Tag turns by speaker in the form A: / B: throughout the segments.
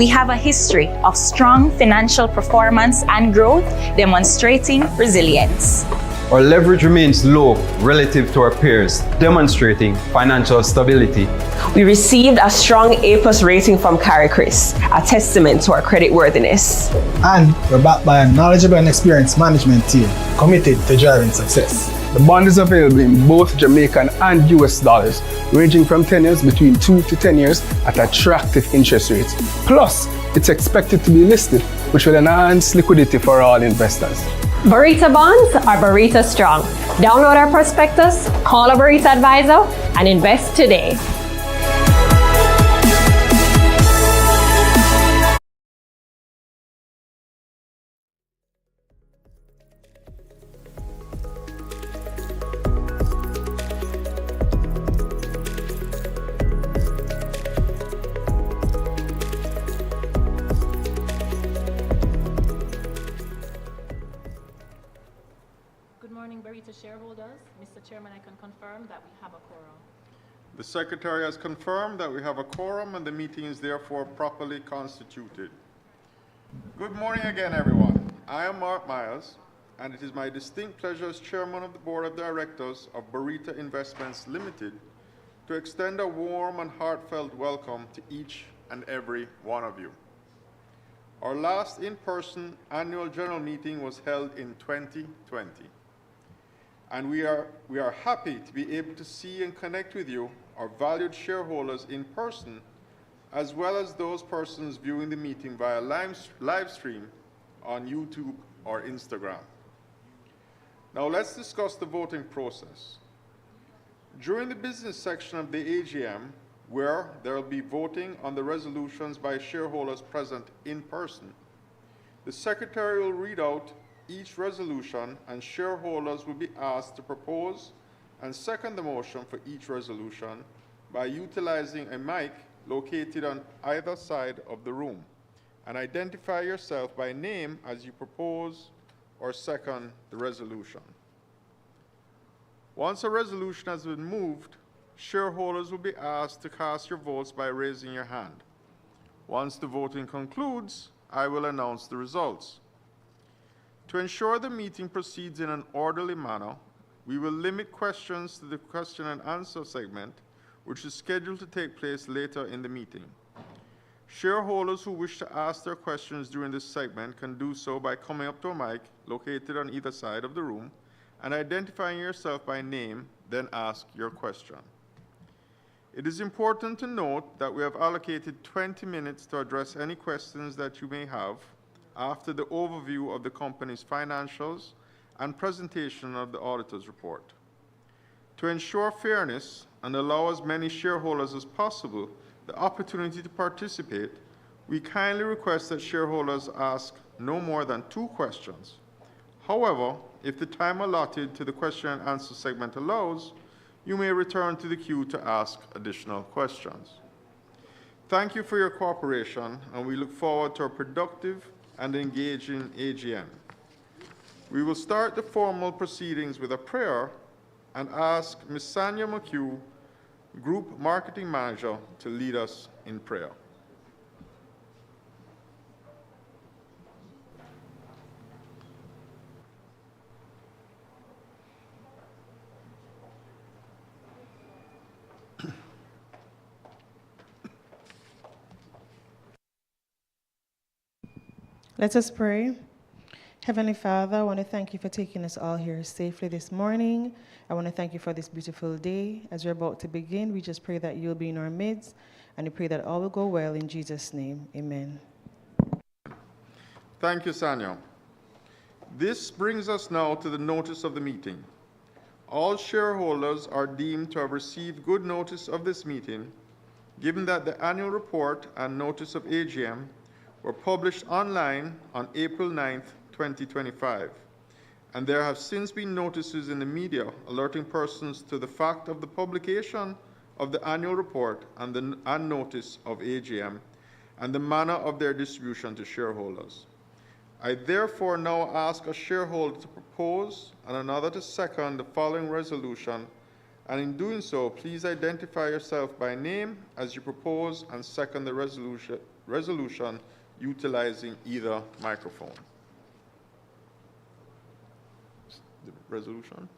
A: We have a history of strong financial performance and growth, demonstrating resilience.
B: Our leverage remains low relative to our peers, demonstrating financial stability.
C: We received a strong A+ rating from CARICRIS, a testament to our creditworthiness.
D: And we're backed by a knowledgeable and experienced management team committed to driving success.
E: The bond is available in both Jamaican and US dollars, ranging from tenures between 2 to 10 years at attractive interest rates. Plus, it's expected to be listed, which will enhance liquidity for all investors.
F: Barita bonds are Barita strong. Download our prospectus, call a Barita advisor, and invest today.
G: Shareholders, Mr. Chairman, I can confirm that we have a quorum.
H: The Secretary has confirmed that we have a quorum and the meeting is therefore properly constituted. Good morning again, everyone. I am Mark Myers, and it is my distinct pleasure as Chairman of the Board of Directors of Barita Investments Ltd. to extend a warm and heartfelt welcome to each and every one of you. Our last in-person annual general meeting was held in 2020. And we are happy to be able to see and connect with you, our valued shareholders, in person, as well as those persons viewing the meeting via live stream on YouTube or Instagram. Now let's discuss the voting process. During the business section of the AGM, where there will be voting on the resolutions by shareholders present in person, the Secretary will read out each resolution, and shareholders will be asked to propose and second the motion for each resolution by utilizing a mic located on either side of the room, and identify yourself by name as you propose or second the resolution. Once a resolution has been moved, shareholders will be asked to cast your votes by raising your hand. Once the voting concludes, I will announce the results. To ensure the meeting proceeds in an orderly manner, we will limit questions to the question and answer segment, which is scheduled to take place later in the meeting. Shareholders who wish to ask their questions during this segment can do so by coming up to a mic located on either side of the room and identifying yourself by name, then ask your question. It is important to note that we have allocated 20 minutes to address any questions that you may have after the overview of the company's financials and presentation of the auditor's report. To ensure fairness and allow as many shareholders as possible the opportunity to participate, we kindly request that shareholders ask no more than 2 questions. However, if the time allotted to the question and answer segment allows, you may return to the queue to ask additional questions. Thank you for your cooperation, and we look forward to a productive and engaging AGM. We will start the formal proceedings with a prayer and ask Ms. Sanya McHugh, Group Marketing Manager, to lead us in prayer.
I: Let us pray. Heavenly Father, I want to thank you for taking us all here safely this morning. I want to thank you for this beautiful day. As we're about to begin, we just pray that you'll be in our midst, and we pray that all will go well in Jesus' name. Amen.
H: Thank you, Sanya. This brings us now to the notice of the meeting. All shareholders are deemed to have received good notice of this meeting, given that the annual report and notice of AGM were published online on April 9th, 2025, and there have since been notices in the media alerting persons to the fact of the publication of the annual report and notice of AGM and the manner of their distribution to shareholders. I therefore now ask a shareholder to propose and another to second the following resolution, and in doing so, please identify yourself by name as you propose and second the resolution utilizing either microphone. The resolution.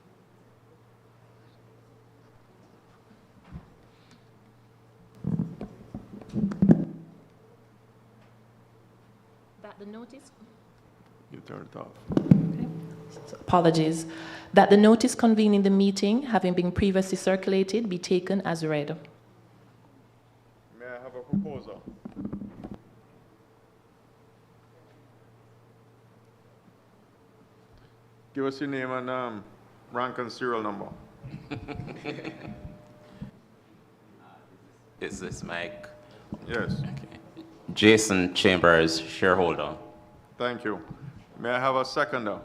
G: That the notice,
H: You turn it off.
G: apologies, that the notice convening the meeting, having been previously circulated, be taken as read.
H: May I have a proposal? Give us your name and rank and serial number.
J: Is this Mike?
H: Yes,
J: Okay. Jason Chambers, shareholder.
H: thank you. May I have a seconder?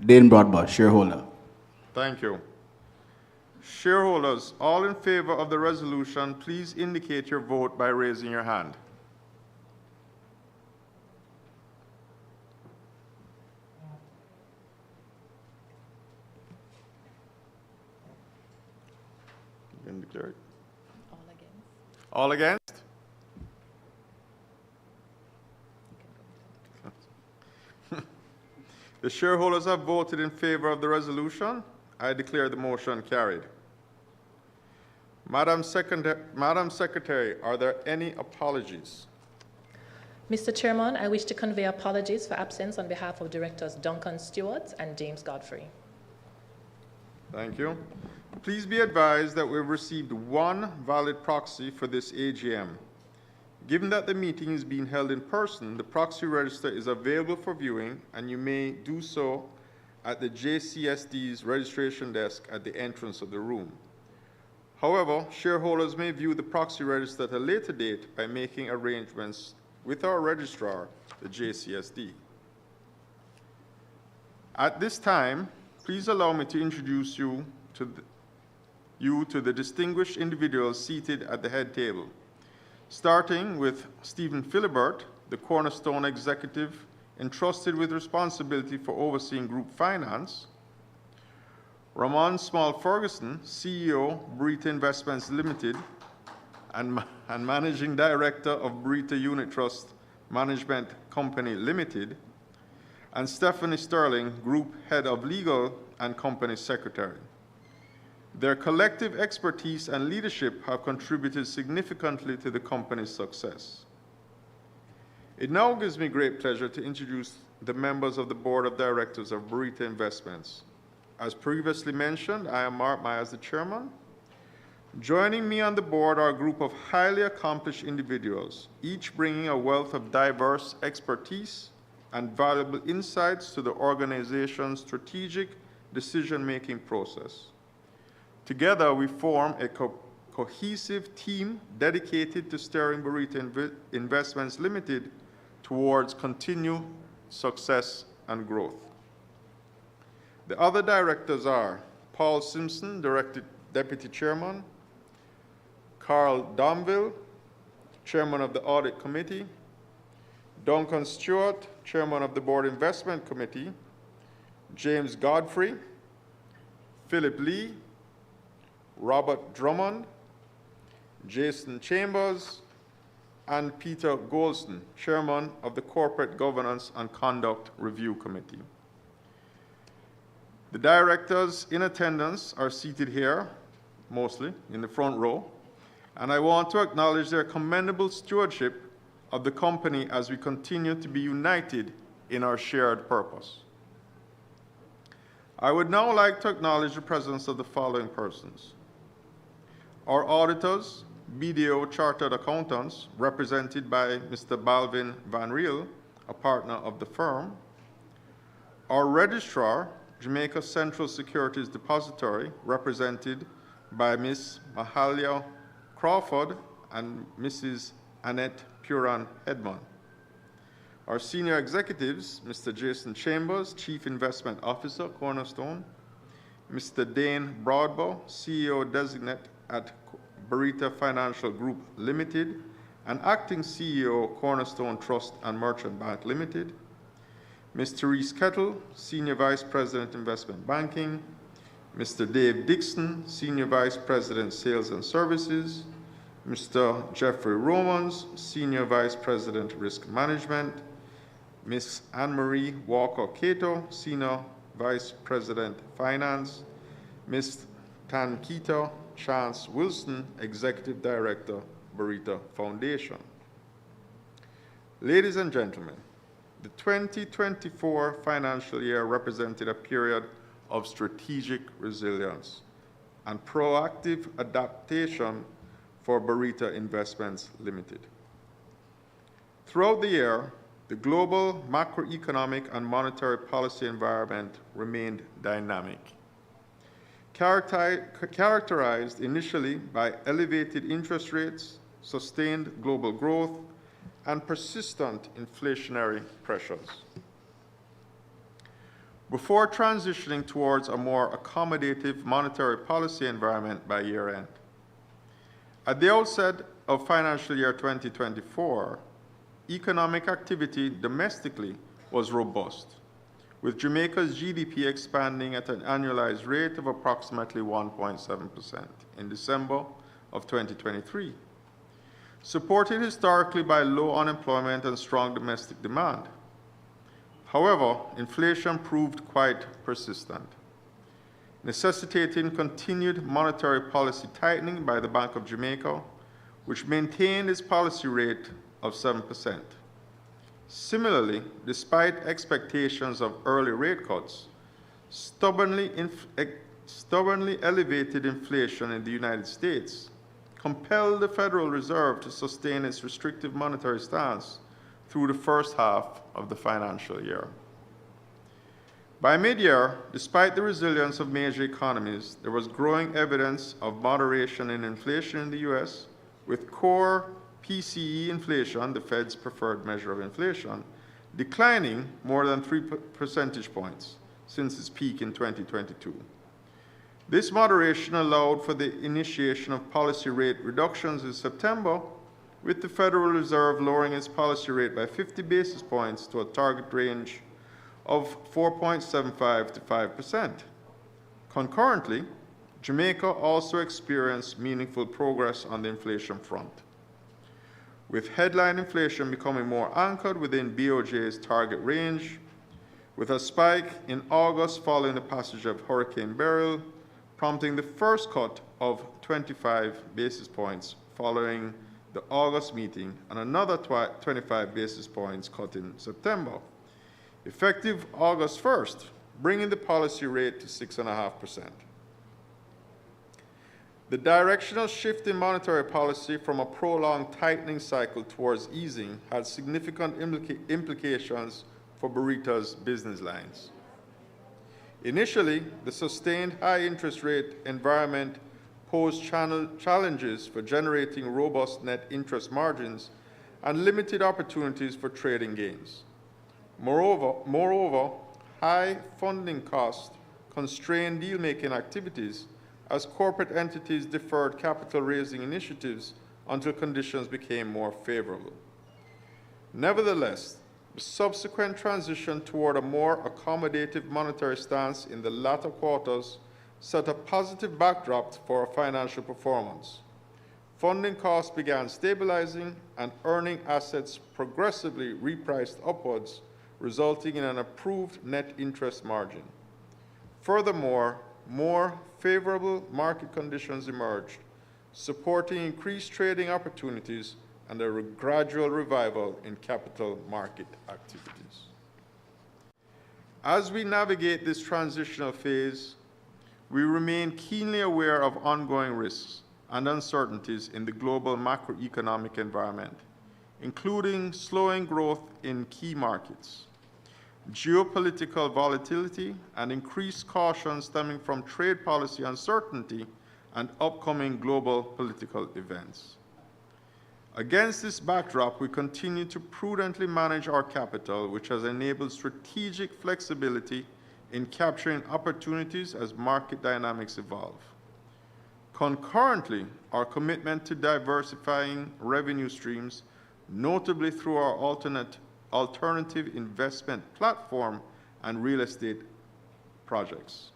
K: Dane Broadbent, shareholder.
H: Thank you. Shareholders, all in favor of the resolution, please indicate your vote by raising your hand. You can declare it.
G: All against.
H: All against? The shareholders have voted in favor of the resolution. I declare the motion carried. Madam Secretary, are there any apologies?
G: Mr. Chairman, I wish to convey apologies for absence on behalf of Directors Duncan Stewart and James Godfrey.
H: Thank you. Please be advised that we've received one valid proxy for this AGM. Given that the meeting is being held in person, the proxy register is available for viewing, and you may do so at the JCSD's registration desk at the entrance of the room. However, shareholders may view the proxy register at a later date by making arrangements with our registrar, the JCSD. At this time, please allow me to introduce you to the distinguished individuals seated at the head table, starting with Stephen Philibert, the Cornerstone Executive entrusted with responsibility for overseeing group finance, Ramon Small-Ferguson, CEO, Barita Investments Ltd, and Managing Director of Barita Unit Trust Management Company Limited, and Stephanie Sterling, Group Head of Legal and Company Secretary. Their collective expertise and leadership have contributed significantly to the company's success. It now gives me great pleasure to introduce the members of the Board of Directors of Barita Investments. As previously mentioned, I am Mark Myers, the Chairman. Joining me on the board are a group of highly accomplished individuals, each bringing a wealth of diverse expertise and valuable insights to the organization's strategic decision-making process. Together, we form a cohesive team dedicated to steering Barita Investments Ltd towards continued success and growth. The other directors are Paul Simpson, Deputy Chairman, Carl Domville, Chairman of the Audit Committee, Duncan Stewart, Chairman of the Board Investment Committee, James Godfrey, Philip Lee, Robert Drummond, Jason Chambers, and Peter Golston, Chairman of the Corporate Governance and Conduct Review Committee. The directors in attendance are seated here, mostly in the front row, and I want to acknowledge their commendable stewardship of the company as we continue to be united in our shared purpose. I would now like to acknowledge the presence of the following persons: our auditors, BDO Chartered Accountants, represented by Mr. Balvin Van Riel, a partner of the firm, our registrar, Jamaica Central Securities Depository, represented by Ms. Mahalia Crawford and Mrs. Annette Puran-Hedman. Our senior executives, Mr. Jason Chambers, Chief Investment Officer, Cornerstone, Mr. Dane Broadbent, CEO Designate at Barita Financial Group Limited and Acting CEO, Cornerstone Trust and Merchant Bank Limited, Ms. Therese Kettle, Senior Vice President, Investment Banking, Mr. Dave Dixon, Senior Vice President, Sales and Services, Mr. Jeffrey Romans, Senior Vice President, Risk Management, Ms. Anne-Marie Walker-Cato, Senior Vice President, Finance, Ms. Tankita Chance Wilson, Executive Director, Barita Foundation. Ladies and gentlemen, the 2024 financial year represented a period of strategic resilience and proactive adaptation for Barita Investments Ltd. Throughout the year, the global macroeconomic and monetary policy environment remained dynamic, characterized initially by elevated interest rates, sustained global growth, and persistent inflationary pressures. Before transitioning towards a more accommodative monetary policy environment by year-end, at the outset of financial year 2024, economic activity domestically was robust, with Jamaica's GDP expanding at an annualized rate of approximately 1.7% in December of 2023, supported historically by low unemployment and strong domestic demand. However, inflation proved quite persistent, necessitating continued monetary policy tightening by the Bank of Jamaica, which maintained its policy rate of 7%. Similarly, despite expectations of early rate cuts, stubbornly elevated inflation in the United States compelled the Federal Reserve to sustain its restrictive monetary stance through the first half of the financial year. By mid-year, despite the resilience of major economies, there was growing evidence of moderation in inflation in the U.S., with core PCE inflation, the Fed's preferred measure of inflation, declining more than 3 percentage points since its peak in 2022. This moderation allowed for the initiation of policy rate reductions in September, with the Federal Reserve lowering its policy rate by 50 basis points to a target range of 4.75 to 5%. Concurrently, Jamaica also experienced meaningful progress on the inflation front, with headline inflation becoming more anchored within BOJ's target range, with a spike in August following the passage of Hurricane Beryl, prompting the first cut of 25 basis points following the August meeting, and another 25 basis points cut in September, effective August 1st, bringing the policy rate to 6.5%. The directional shift in monetary policy from a prolonged tightening cycle towards easing had significant implications for Barita's business lines. Initially, the sustained high interest rate environment posed challenges for generating robust net interest margins and limited opportunities for trading gains. Moreover, high funding costs constrained deal-making activities as corporate entities deferred capital raising initiatives until conditions became more favorable. Nevertheless, the subsequent transition toward a more accommodative monetary stance in the latter quarters set a positive backdrop for our financial performance. Funding costs began stabilizing and earning assets progressively repriced upwards, resulting in an improved net interest margin. Furthermore, more favorable market conditions emerged, supporting increased trading opportunities and a gradual revival in capital market activities. As we navigate this transitional phase, we remain keenly aware of ongoing risks and uncertainties in the global macroeconomic environment, including slowing growth in key markets, geopolitical volatility, and increased caution stemming from trade policy uncertainty and upcoming global political events. Against this backdrop, we continue to prudently manage our capital, which has enabled strategic flexibility in capturing opportunities as market dynamics evolve. Concurrently, our commitment to diversifying revenue streams, notably through our alternate alternative investment platform and real estate projects.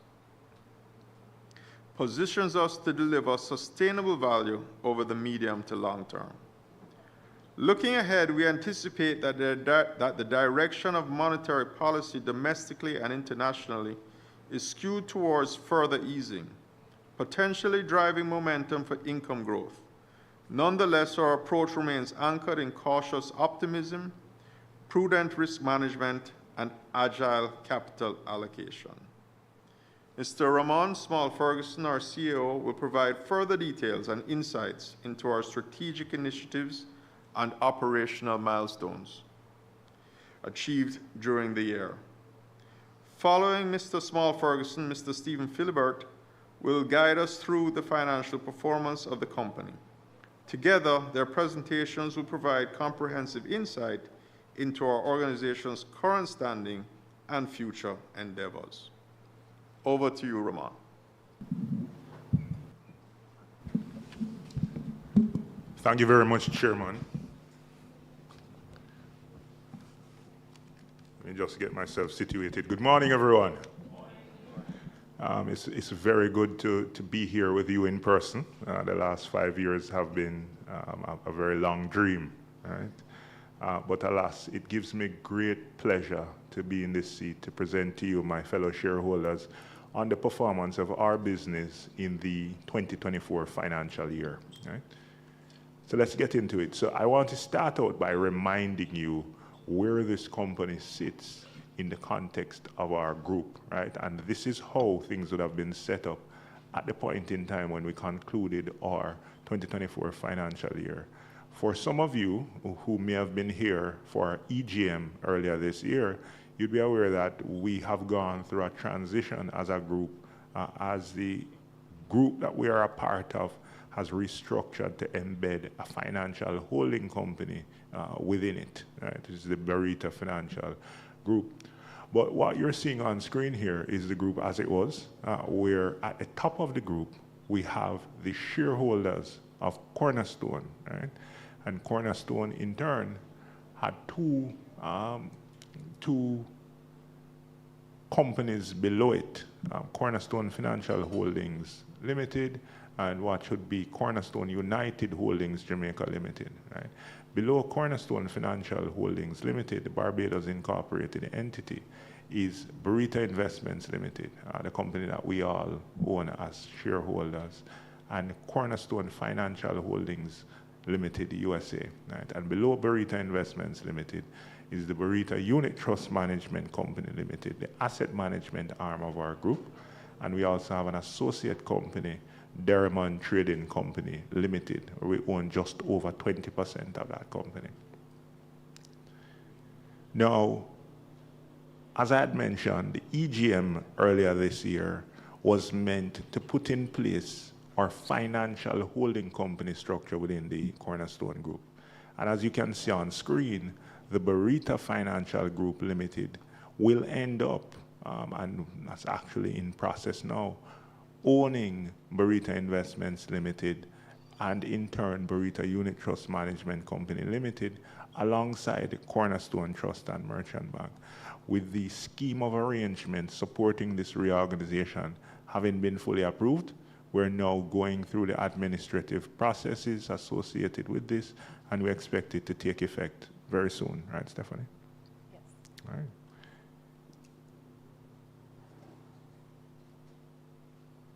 H: Positions us to deliver sustainable value over the medium to long term. Looking ahead, we anticipate that the direction of monetary policy domestically and internationally is skewed towards further easing, potentially driving momentum for income growth. Nonetheless, our approach remains anchored in cautious optimism, prudent risk management, and agile capital allocation. Mr. Ramon Small-Ferguson, our CEO, will provide further details and insights into our strategic initiatives and operational milestones achieved during the year. Following Mr. Small-Ferguson, Mr. Stephen Philibert will guide us through the financial performance of the company. Together, their presentations will provide comprehensive insight into our organization's current standing and future endeavors. Over to you, Ramon.
K: Thank you very much, Chairman. Let me just get myself situated. Good morning, everyone. It's very good to be here with you in person. The last 5 years have been a very long dream, right? But alas, it gives me great pleasure to be in this seat to present to you, my fellow shareholders, on the performance of our business in the 2024 financial year, right? So let's get into it. So I want to start out by reminding you where this company sits in the context of our group, right? And this is how things would have been set up at the point in time when we concluded our 2024 financial year. For some of you who may have been here for our AGM earlier this year, you'd be aware that we have gone through a transition as a group, as the group that we are a part of has restructured to embed a financial holding company within it, right? This is the Barita Financial Group. But what you're seeing on screen here is the group as it was, where at the top of the group, we have the shareholders of Cornerstone, right? And Cornerstone, in turn, had two companies below it, Cornerstone Financial Holdings Limited and what should be Cornerstone United Holdings Jamaica Limited, right? Below Cornerstone Financial Holdings Limited, the Barbados Incorporated entity is Barita Investments Ltd, the company that we all own as shareholders, and Cornerstone Financial Holdings Limited USA, right? And below Barita Investments Ltd is the Barita Unit Trust Management Company Limited, the asset management arm of our group. And we also have an associate company, Derrimon Trading Company Limited, where we own just over 20% of that company. Now, as I had mentioned, the AGM earlier this year was meant to put in place our financial holding company structure within the Cornerstone Group. And as you can see on screen, the Barita Financial Group Limited will end up, and that's actually in process now, owning Barita Investments Limited and in turn Barita Unit Trust Management Company Limited alongside Cornerstone Trust and Merchant Bank, with the scheme of arrangement supporting this reorganization having been fully approved. We're now going through the administrative processes associated with this, and we expect it to take effect very soon, right, Stephanie?
L: Yes.
K: All right.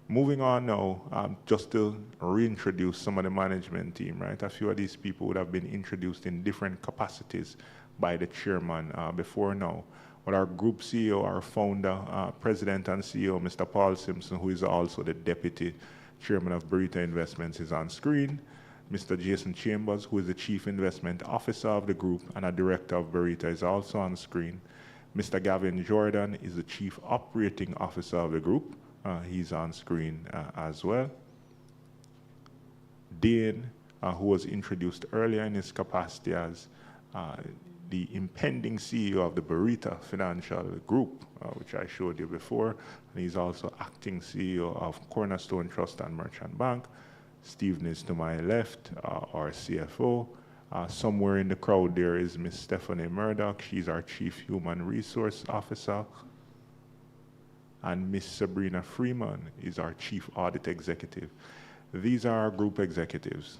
K: Moving on now, just to reintroduce some of the management team, right? A few of these people would have been introduced in different capacities by the chairman before now. But our group CEO, our founder, president and CEO, Mr. Paul Simpson, who is also the deputy chairman of Barita Investments, is on screen. Mr. Jason Chambers, who is the chief investment officer of the group and a director of Barita, is also on screen. Mr. Gavin Jordan is the chief operating officer of the group. He's on screen as well. Dane, who was introduced earlier in his capacity as the impending CEO of the Barita Financial Group, which I showed you before, and he's also acting CEO of Cornerstone Trust and Merchant Bank. Stephen is to my left, our CFO. Somewhere in the crowd there is Miss Stephanie Murdoch. She's our Chief Human Resource Officer. And Miss Sabrina Freeman is our Chief Audit Executive. These are our group executives.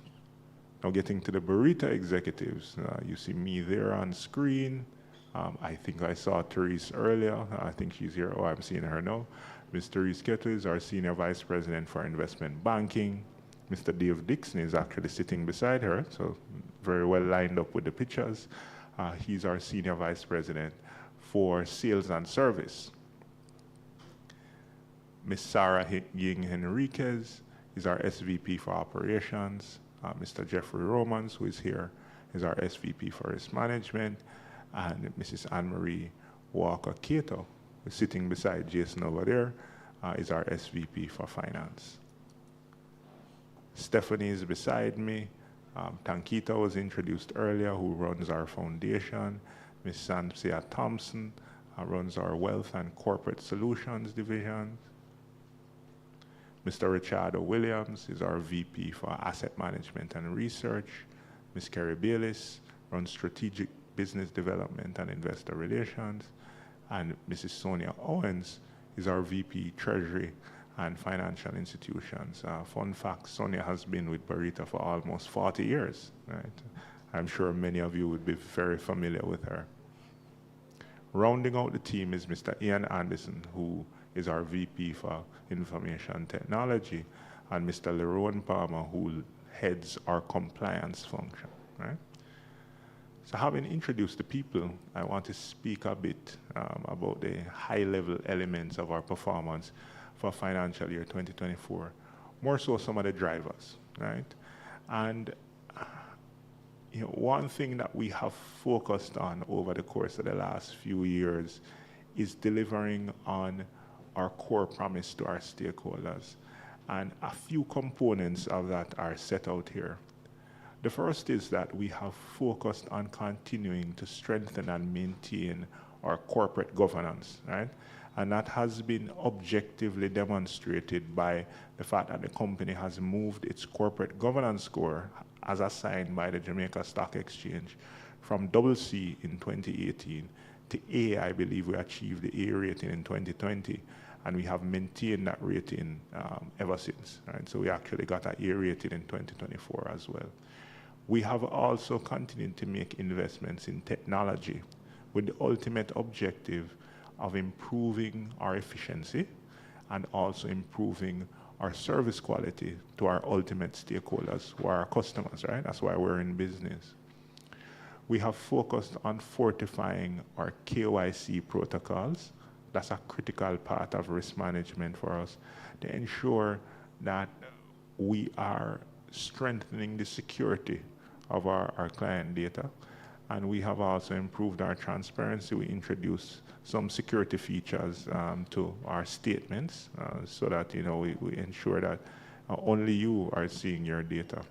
K: Now getting to the Barita executives, you see me there on screen. I think I saw Therese earlier. I think she's here. Oh, I'm seeing her now. Ms. Therese Kettle is our Senior Vice President for Investment Banking. Mr. Dave Dixon is actually sitting beside her, so very well lined up with the pictures. He's our Senior Vice President for Sales and Service. Ms. Sarah Ying Henriquez is our SVP for Operations. Mr. Jeffrey Romans, who is here, is our SVP for Risk Management. And Mrs. Anne-Marie Walker-Cato, who's sitting beside Jason over there, is our SVP for Finance. Stephanie is beside me. Tankita was introduced earlier, who runs our foundation. Ms. Sansia Thompson runs our Wealth and Corporate Solutions division. Mr. Richardo Williams is our VP for Asset Management and Research. Ms. Kerry Baylis runs Strategic Business Development and Investor Relations. And Mrs. Sonia Owens is our VP Treasury and Financial Institutions. Fun fact, Sonia has been with Barita for almost 40 years, right? I'm sure many of you would be very familiar with her. Rounding out the team is Mr. Ian Anderson, who is our VP for Information Technology, and Mr. Lerone Palmer, who heads our compliance function, right? So having introduced the people, I want to speak a bit about the high-level elements of our performance for financial year 2024, more so some of the drivers, right? And one thing that we have focused on over the course of the last few years is delivering on our core promise to our stakeholders. And a few components of that are set out here. The first is that we have focused on continuing to strengthen and maintain our corporate governance, right? And that has been objectively demonstrated by the fact that the company has moved its corporate governance score, as assigned by the Jamaica Stock Exchange, from CC in 2018 to A. I believe we achieved the A rating in 2020, and we have maintained that rating ever since, right? So we actually got an A rating in 2024 as well. We have also continued to make investments in technology with the ultimate objective of improving our efficiency and also improving our service quality to our ultimate stakeholders, who are our customers, right? That's why we're in business. We have focused on fortifying our KYC protocols. That's a critical part of risk management for us, to ensure that we are strengthening the security of our client data. And we have also improved our transparency. We introduced some security features to our statements so that we ensure that only you are seeing your data.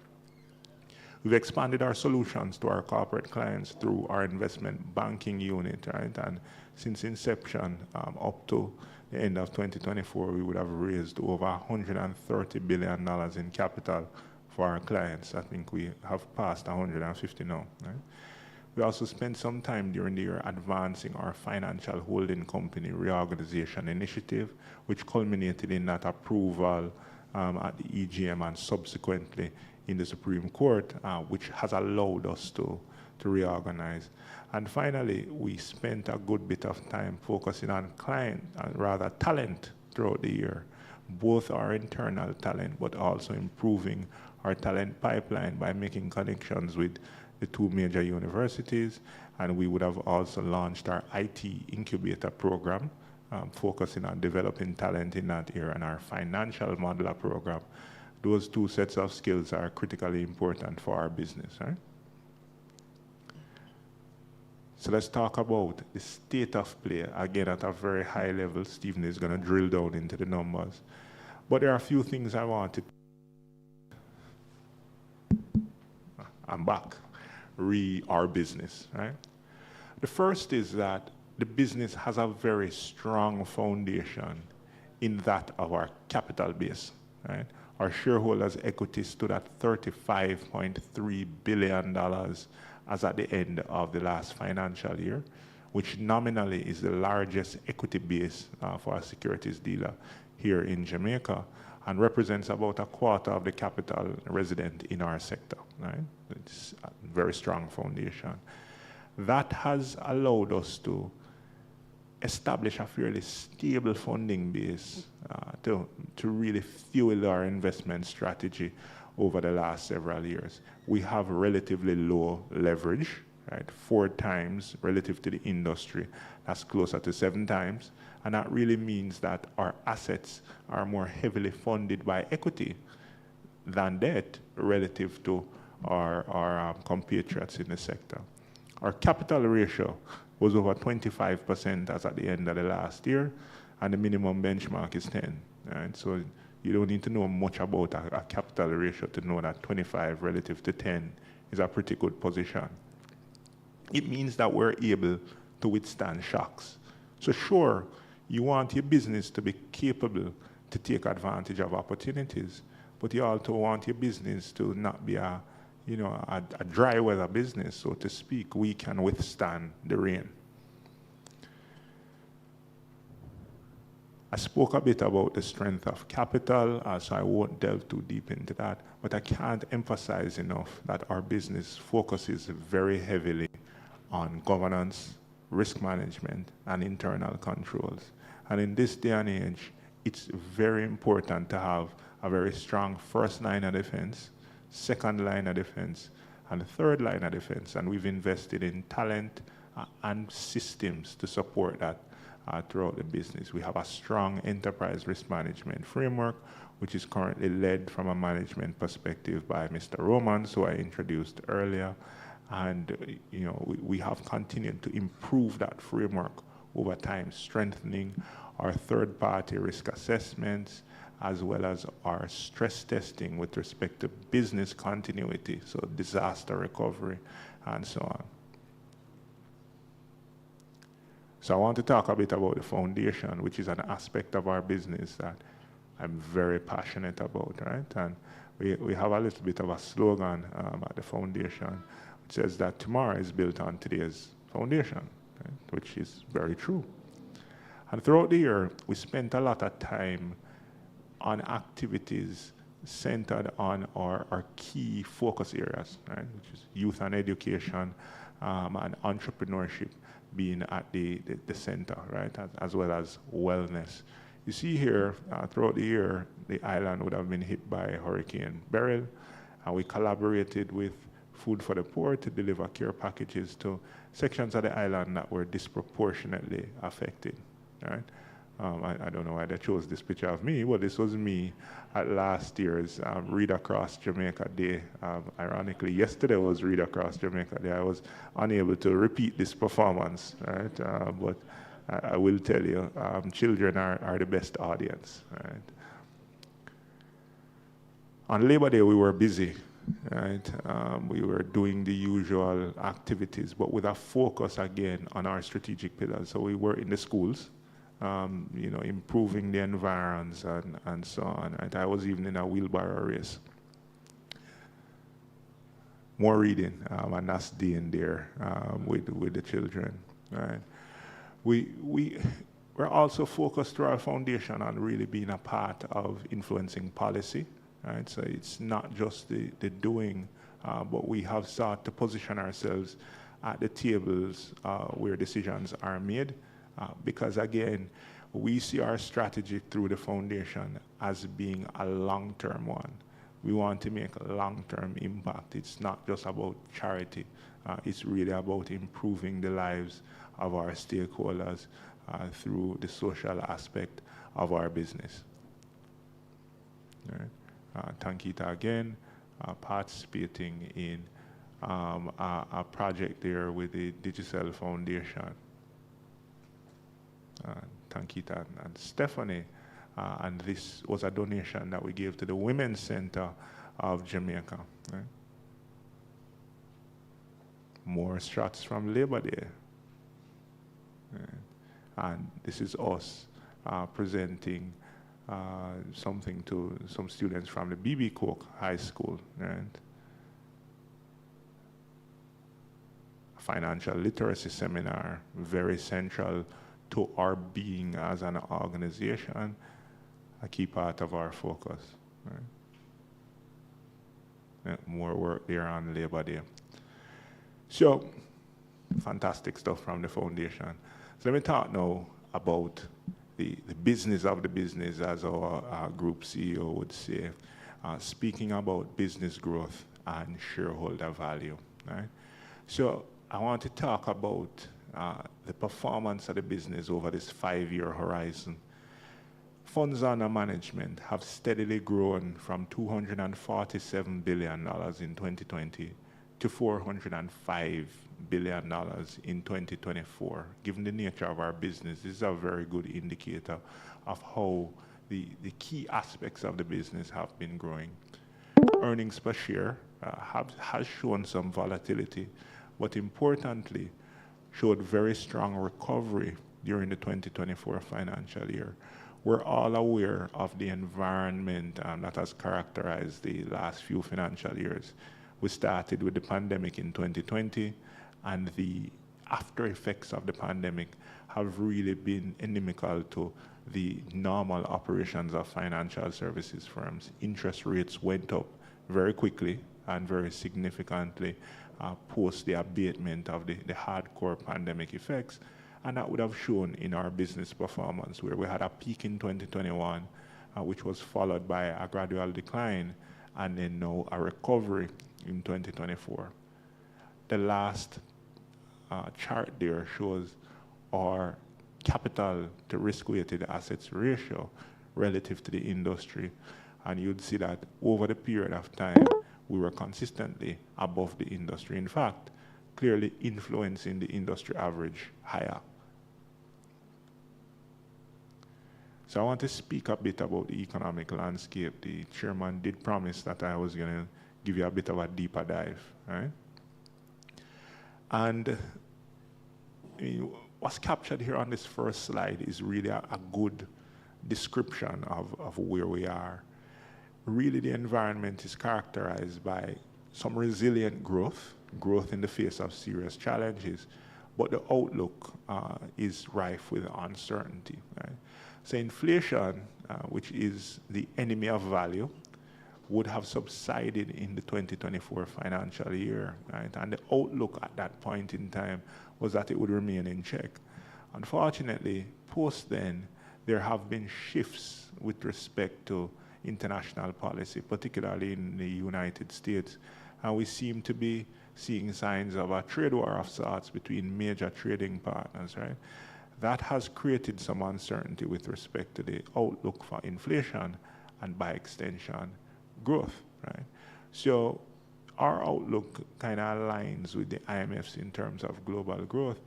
K: We've expanded our solutions to our corporate clients through our investment banking unit, right? And since inception up to the end of 2024, we would have raised over $130 billion in capital for our clients. I think we have passed 150 now, right? We also spent some time during the year advancing our financial holding company reorganization initiative, which culminated in that approval at the AGM and subsequently in the Supreme Court, which has allowed us to reorganize. And finally, we spent a good bit of time focusing on talent throughout the year, both our internal talent, but also improving our talent pipeline by making connections with the two major universities. And we would have also launched our IT incubator program, focusing on developing talent in that area, and our financial modeler program. Those two sets of skills are critically important for our business, right? So let's talk about the state of play, again at a very high level. Stephen is going to drill down into the numbers. But there are a few things I wanted. I'm back. Our business, right? The first is that the business has a very strong foundation in that of our capital base, right? our shareholders' equity stood at $35.3 billion as at the end of the last financial year, which nominally is the largest equity base for a securities dealer here in Jamaica, and represents about a quarter of the capital resident in our sector. Right? It's a very strong foundation. That has allowed us to establish a fairly stable funding base to really fuel our investment strategy over the last several years. We have relatively low leverage, right? 4 times relative to the industry. That's closer to 7 times. And that really means that our assets are more heavily funded by equity than debt relative to our compatriots in the sector. Our capital ratio was over 25% as at the end of the last year, and the minimum benchmark is 10. Right? So you don't need to know much about a capital ratio to know that 25 relative to 10 is a pretty good position. It means that we're able to withstand shocks. So sure, you want your business to be capable to take advantage of opportunities, but you also want your business to not be a dry weather business, so to speak. We can withstand the rain. I spoke a bit about the strength of capital, so I won't delve too deep into that, but I can't emphasize enough that our business focuses very heavily on governance, risk management, and internal controls. And in this day and age, it's very important to have a very strong first line of defense, second line of defense, and third line of defense. And we've invested in talent and systems to support that throughout the business. We have a strong enterprise risk management framework, which is currently led from a management perspective by Mr. Romans, who I introduced earlier. And we have continued to improve that framework over time, strengthening our third-party risk assessments, as well as our stress testing with respect to business continuity, so disaster recovery, and so on. So I want to talk a bit about the foundation, which is an aspect of our business that I'm very passionate about, right? And we have a little bit of a slogan at the foundation, which says that tomorrow is built on today's foundation, right? Which is very true. And throughout the year, we spent a lot of time on activities centered on our key focus areas, right? Which is youth and education and entrepreneurship being at the center, right? As well as wellness. You see here, throughout the year, the island would have been hit by Hurricane Beryl, and we collaborated with Food for the Poor to deliver care packages to sections of the island that were disproportionately affected, right? I don't know why they chose this picture of me, but this was me at last year's Read Across Jamaica Day. Ironically, yesterday was Read Across Jamaica Day. I was unable to repeat this performance, right? But I will tell you, children are the best audience, right? On Labor Day, we were busy, right? We were doing the usual activities, but with a focus again on our strategic pillars. So we were in the schools, improving the environs and so on. Right? I was even in a wheelbarrow race. More reading, and that's day in there with the children. Right? We're also focused through our foundation on really being a part of influencing policy. Right? So it's not just the doing, but we have sought to position ourselves at the tables where decisions are made. Because again, we see our strategy through the foundation as being a long-term one. We want to make a long-term impact. It's not just about charity. It's really about improving the lives of our stakeholders through the social aspect of our business. Right. Tankita again, participating in a project there with the Digicel Foundation. Tankita and Stephanie, and this was a donation that we gave to the Women's Center of Jamaica. Right? More shots from Labor Day. Right? And this is us presenting something to some students from the B.B. Cook High School, right? A financial literacy seminar, very central to our being as an organization, a key part of our focus, right? More work there on Labor Day. So, fantastic stuff from the foundation. So let me talk now about the business of the business, as our group CEO would say, speaking about business growth and shareholder value, right? So I want to talk about the performance of the business over this 5-year horizon. Funds under management have steadily grown from $247 billion in 2020 to $405 billion in 2024. Given the nature of our business, this is a very good indicator of how the key aspects of the business have been growing. Earnings per share has shown some volatility, but importantly, showed very strong recovery during the 2024 financial year. We're all aware of the environment that has characterized the last few financial years. We started with the pandemic in 2020, and the after effects of the pandemic have really been inimical to the normal operations of financial services firms. Interest rates went up very quickly and very significantly post the abatement of the hardcore pandemic effects. And that would have shown in our business performance, where we had a peak in 2021, which was followed by a gradual decline, and then now a recovery in 2024. The last chart there shows our capital to risk-weighted assets ratio relative to the industry. And you'd see that over the period of time, we were consistently above the industry. In fact, clearly influencing the industry average higher. So I want to speak a bit about the economic landscape. The chairman did promise that I was going to give you a bit of a deeper dive, right? And what's captured here on this first slide is really a good description of where we are. Really, the environment is characterized by some resilient growth in the face of serious challenges, but the outlook is rife with uncertainty, right? So inflation, which is the enemy of value, would have subsided in the 2024 financial year, right? And the outlook at that point in time was that it would remain in check. Unfortunately, post then, there have been shifts with respect to international policy, particularly in the United States. And we seem to be seeing signs of a trade war of sorts between major trading partners, right? That has created some uncertainty with respect to the outlook for inflation and, by extension, growth, right? So our outlook kind of aligns with the IMF's in terms of global growth,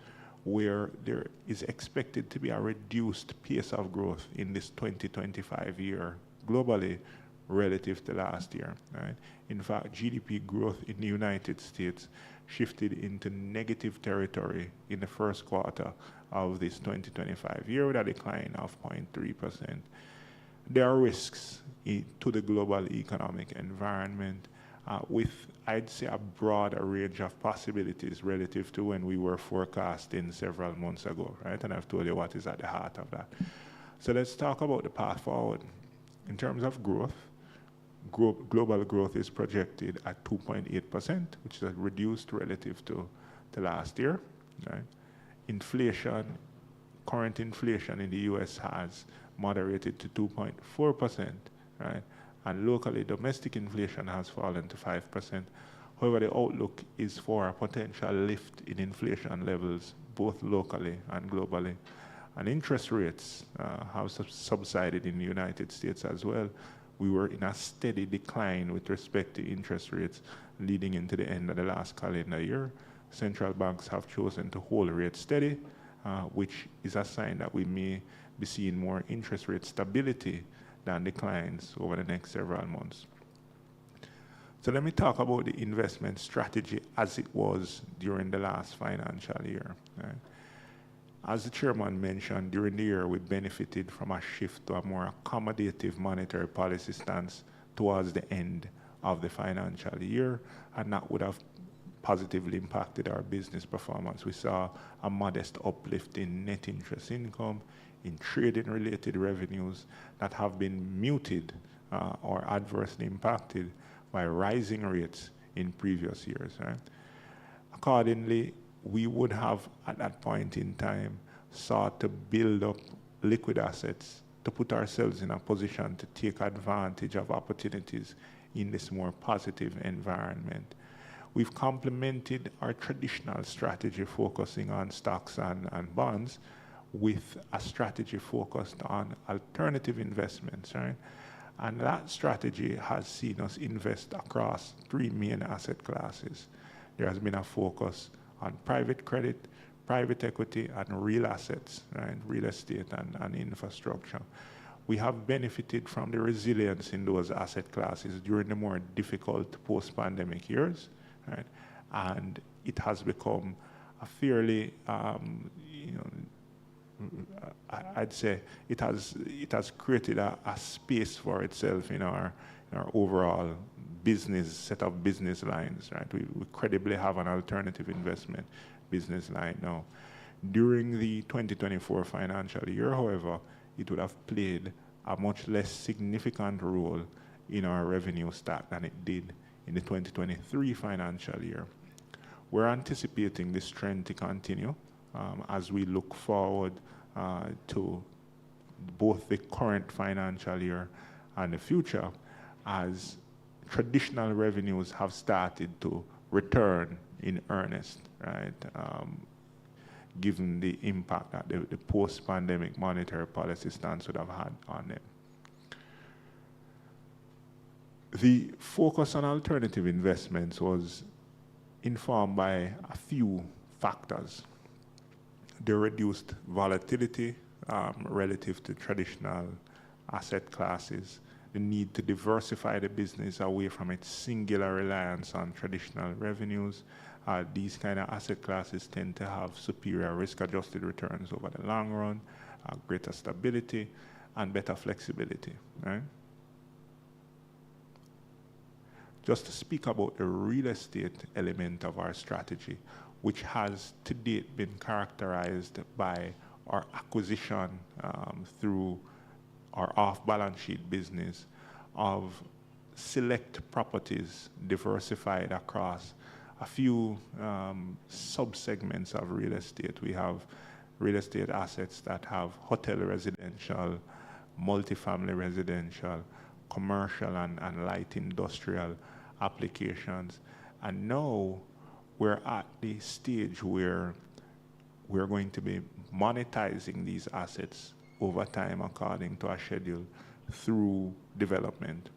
K: where there is expected to be a reduced pace of growth in this 2025 year globally relative to last year, right? In fact, GDP growth in the United States shifted into negative territory in the first quarter of this 2025 year with a decline of 0.3%. There are risks to the global economic environment with, I'd say, a broader range of possibilities relative to when we were forecasting several months ago, right? And I've told you what is at the heart of that. So let's talk about the path forward. In terms of growth, global growth is projected at 2.8%, which is reduced relative to last year, right? Inflation, current inflation in the US has moderated to 2.4%, right? And locally, domestic inflation has fallen to 5%. However, the outlook is for a potential lift in inflation levels, both locally and globally. And interest rates have subsided in the United States as well. We were in a steady decline with respect to interest rates leading into the end of the last calendar year. Central banks have chosen to hold rates steady, which is a sign that we may be seeing more interest rate stability than declines over the next several months. So let me talk about the investment strategy as it was during the last financial year. Right? As the chairman mentioned, during the year we benefited from a shift to a more accommodative monetary policy stance towards the end of the financial year, and that would have positively impacted our business performance. We saw a modest uplift in net interest income, in trading related revenues that have been muted or adversely impacted by rising rates in previous years. Right? Accordingly, we would have at that point in time sought to build up liquid assets to put ourselves in a position to take advantage of opportunities in this more positive environment. We've complemented our traditional strategy focusing on stocks and bonds with a strategy focused on alternative investments, right? And that strategy has seen us invest across 3 main asset classes. There has been a focus on private credit, private equity, and real assets, right? Real estate and infrastructure. We have benefited from the resilience in those asset classes during the more difficult post-pandemic years, right? And it has become a fairly, I'd say it has created a space for itself in our overall set of business lines, right? We credibly have an alternative investment business line now. During the 2024 financial year, however, it would have played a much less significant role in our revenue stack than it did in the 2023 financial year. We're anticipating this trend to continue as we look forward to both the current financial year and the future, as traditional revenues have started to return in earnest, right? Given the impact that the post-pandemic monetary policy stance would have had on them. The focus on alternative investments was informed by a few factors. The reduced volatility relative to traditional asset classes, the need to diversify the business away from its singular reliance on traditional revenues. These kind of asset classes tend to have superior risk-adjusted returns over the long run, greater stability, and better flexibility, right? Just to speak about the real estate element of our strategy, which has to date been characterized by our acquisition through our off-balance sheet business of select properties diversified across a few sub-segments of real estate. We have real estate assets that have hotel residential, multifamily residential, commercial and light industrial applications. And now we're at the stage where we're going to be monetizing these assets over time according to our schedule through development.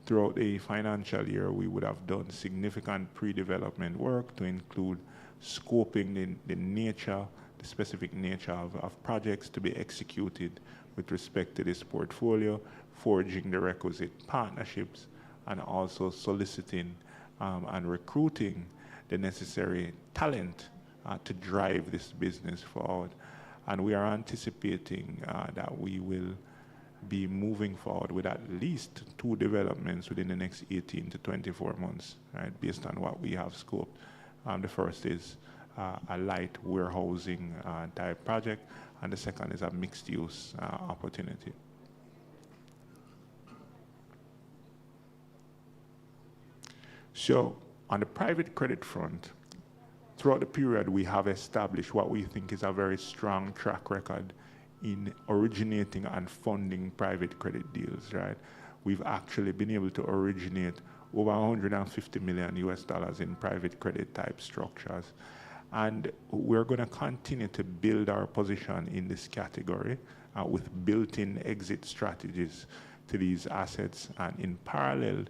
K: Throughout the financial year, we would have done significant pre-development work to include scoping the specific nature of projects to be executed with respect to this portfolio, forging the requisite partnerships, and also soliciting and recruiting the necessary talent to drive this business forward. And we are anticipating that we will be moving forward with at least 2 developments within the next 18 to 24 months, right, based on what we have scoped. The first is a light warehousing type project, and the second is a mixed use opportunity. So on the private credit front, throughout the period, we have established what we think is a very strong track record in originating and funding private credit deals, right? We've actually been able to originate over $150 million in private credit type structures. And we're going to continue to build our position in this category with built-in exit strategies to these assets. And in parallel,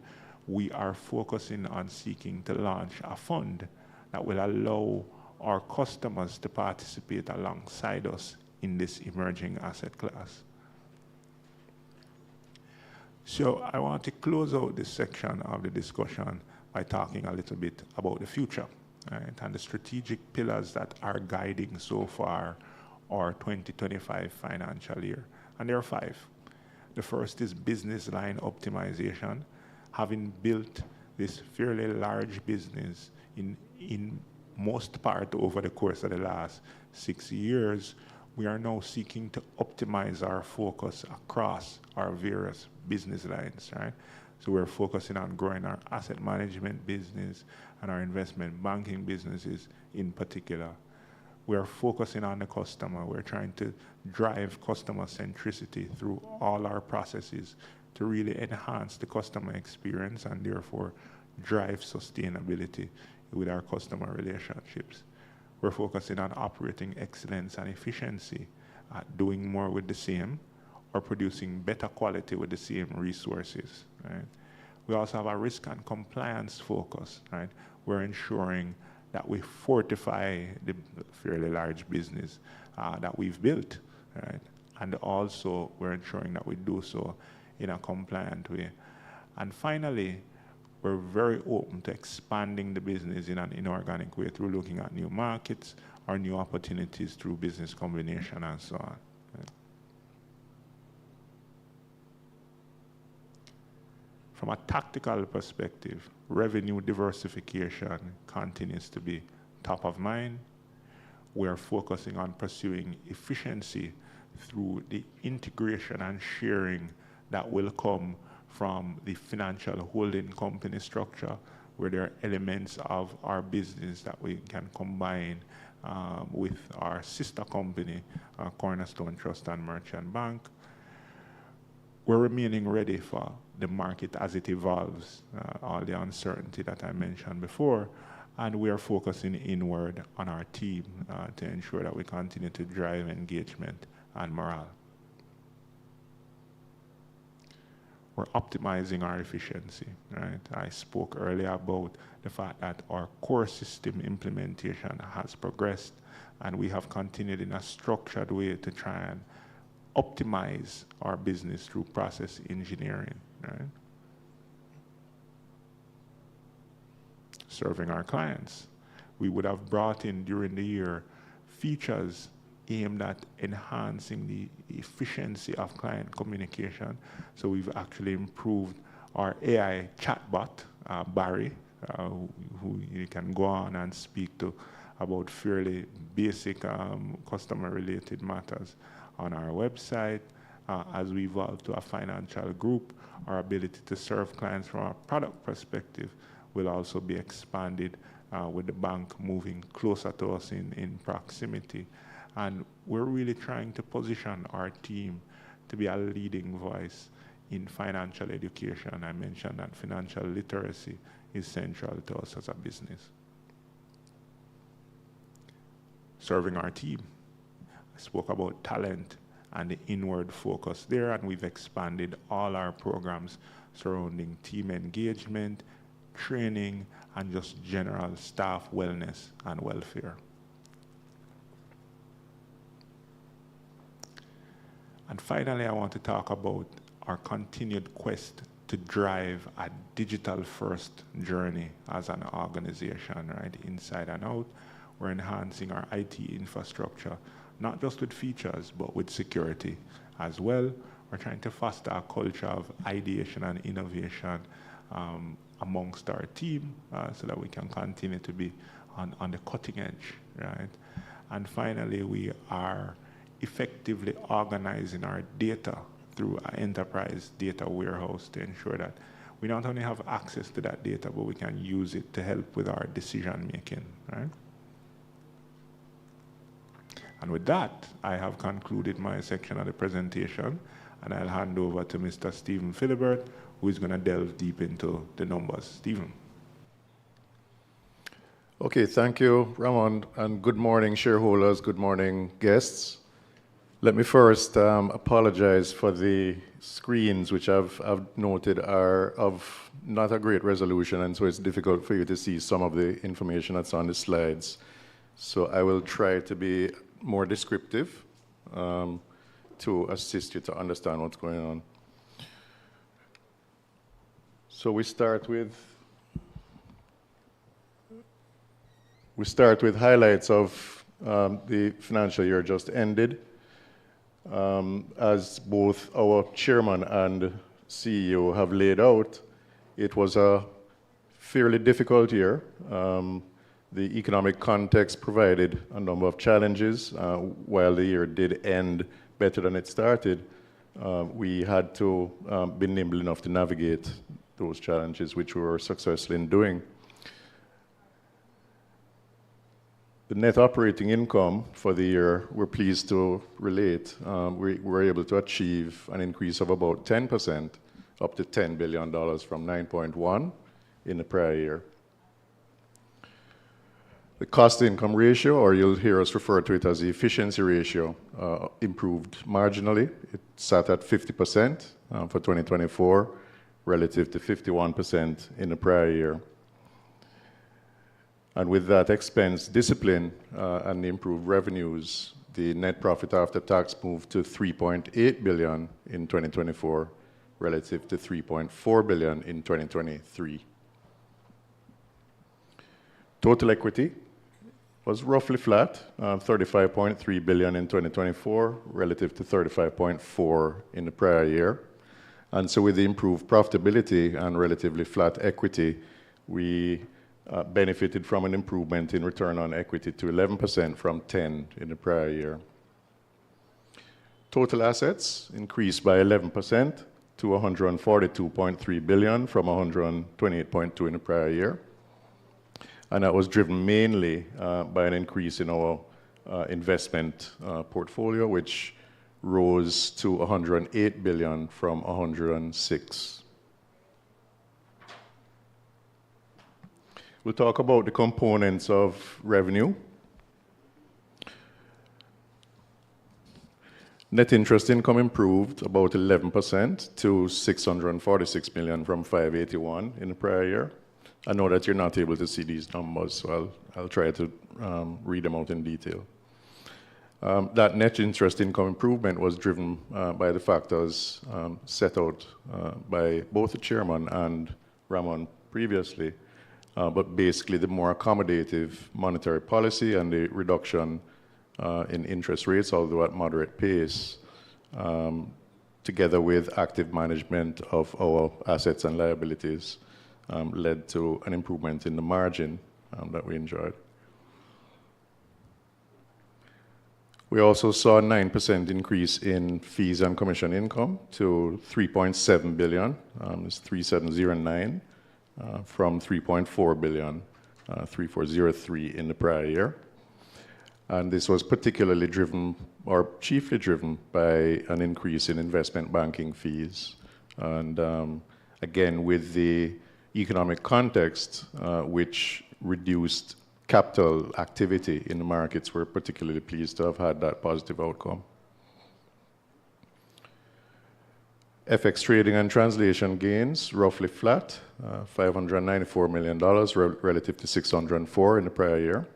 K: we are focusing on seeking to launch a fund that will allow our customers to participate alongside us in this emerging asset class. So I want to close out this section of the discussion by talking a little bit about the future, right? And the strategic pillars that are guiding so far our 2025 financial year. And there are 5. The first is business line optimization. Having built this fairly large business in most part over the course of the last 6 years, we are now seeking to optimize our focus across our various business lines, right? So we're focusing on growing our asset management business and our investment banking businesses in particular. We're focusing on the customer. We're trying to drive customer centricity through all our processes to really enhance the customer experience and therefore drive sustainability with our customer relationships. We're focusing on operating excellence and efficiency, doing more with the same, or producing better quality with the same resources, right? We also have a risk and compliance focus, right? We're ensuring that we fortify the fairly large business that we've built, right? And also we're ensuring that we do so in a compliant way. And finally, we're very open to expanding the business in an inorganic way through looking at new markets or new opportunities through business combination and so on. Right? From a tactical perspective, revenue diversification continues to be top of mind. We're focusing on pursuing efficiency through the integration and sharing that will come from the financial holding company structure, where there are elements of our business that we can combine with our sister company, Cornerstone Trust and Merchant Bank. We're remaining ready for the market as it evolves, all the uncertainty that I mentioned before, and we are focusing inward on our team to ensure that we continue to drive engagement and morale. We're optimizing our efficiency, right? I spoke earlier about the fact that our core system implementation has progressed, and we have continued in a structured way to try and optimize our business through process engineering, right? Serving our clients. We would have brought in during the year features aimed at enhancing the efficiency of client communication. So we've actually improved our AI chatbot, Barry, who you can go on and speak to about fairly basic customer-related matters on our website. As we evolve to a financial group, our ability to serve clients from a product perspective will also be expanded with the bank moving closer to us in proximity. And we're really trying to position our team to be a leading voice in financial education. I mentioned that financial literacy is central to us as a business. Serving our team. I spoke about talent and the inward focus there, and we've expanded all our programs surrounding team engagement, training, and just general staff wellness and welfare. And finally, I want to talk about our continued quest to drive a digital-first journey as an organization, right, inside and out. We're enhancing our IT infrastructure, not just with features, but with security as well. We're trying to foster a culture of ideation and innovation amongst our team so that we can continue to be on the cutting edge, right? And finally, we are effectively organizing our data through an enterprise data warehouse to ensure that we not only have access to that data, but we can use it to help with our decision making, right? And with that, I have concluded my section of the presentation, and I'll hand over to Mr. Stephen Philibert, who is going to delve deep into the numbers. Stephen.
L: Okay, thank you, Ramon, and good morning, shareholders, good morning, guests. Let me first apologize for the screens, which I've noted are of not a great resolution, and so it's difficult for you to see some of the information that's on the slides. So I will try to be more descriptive to assist you to understand what's going on. So we start with highlights of the financial year just ended. As both our chairman and CEO have laid out, it was a fairly difficult year. The economic context provided a number of challenges. While the year did end better than it started, we had to be nimble enough to navigate those challenges, which we were successful in doing. The net operating income for the year, we're pleased to relate, we were able to achieve an increase of about 10%, up to $10 billion from 9.1 in the prior year. The cost-to-income ratio, or you'll hear us refer to it as the efficiency ratio, improved marginally. It sat at 50% for 2024, relative to 51% in the prior year. And with that expense discipline and the improved revenues, the net profit after tax moved to $3.8 billion in 2024, relative to $3.4 billion in 2023. Total equity was roughly flat, $35.3 billion in 2024, relative to $35.4 in the prior year. And so with the improved profitability and relatively flat equity, we benefited from an improvement in return on equity to 11% from 10% in the prior year. Total assets increased by 11% to $142.3 billion from $128.2 in the prior year. And that was driven mainly by an increase in our investment portfolio, which rose to $108 billion from $106. We'll talk about the components of revenue. Net interest income improved about 11% to $646 million from $581 in the prior year. I know that you're not able to see these numbers, so I'll try to read them out in detail. That net interest income improvement was driven by the factors set out by both the chairman and Ramon previously, but basically the more accommodative monetary policy and the reduction in interest rates, although at moderate pace, together with active management of our assets and liabilities, led to an improvement in the margin that we enjoyed. We also saw a 9% increase in fees and commission income to $3.7 billion. It's 3,709 from $3.4 billion, 3,403 in the prior year. And this was particularly driven, or chiefly driven, by an increase in investment banking fees. And again, with the economic context, which reduced capital activity in the markets, we're particularly pleased to have had that positive outcome. FX trading and translation gains, roughly flat, $594 million relative to $604 in the prior year.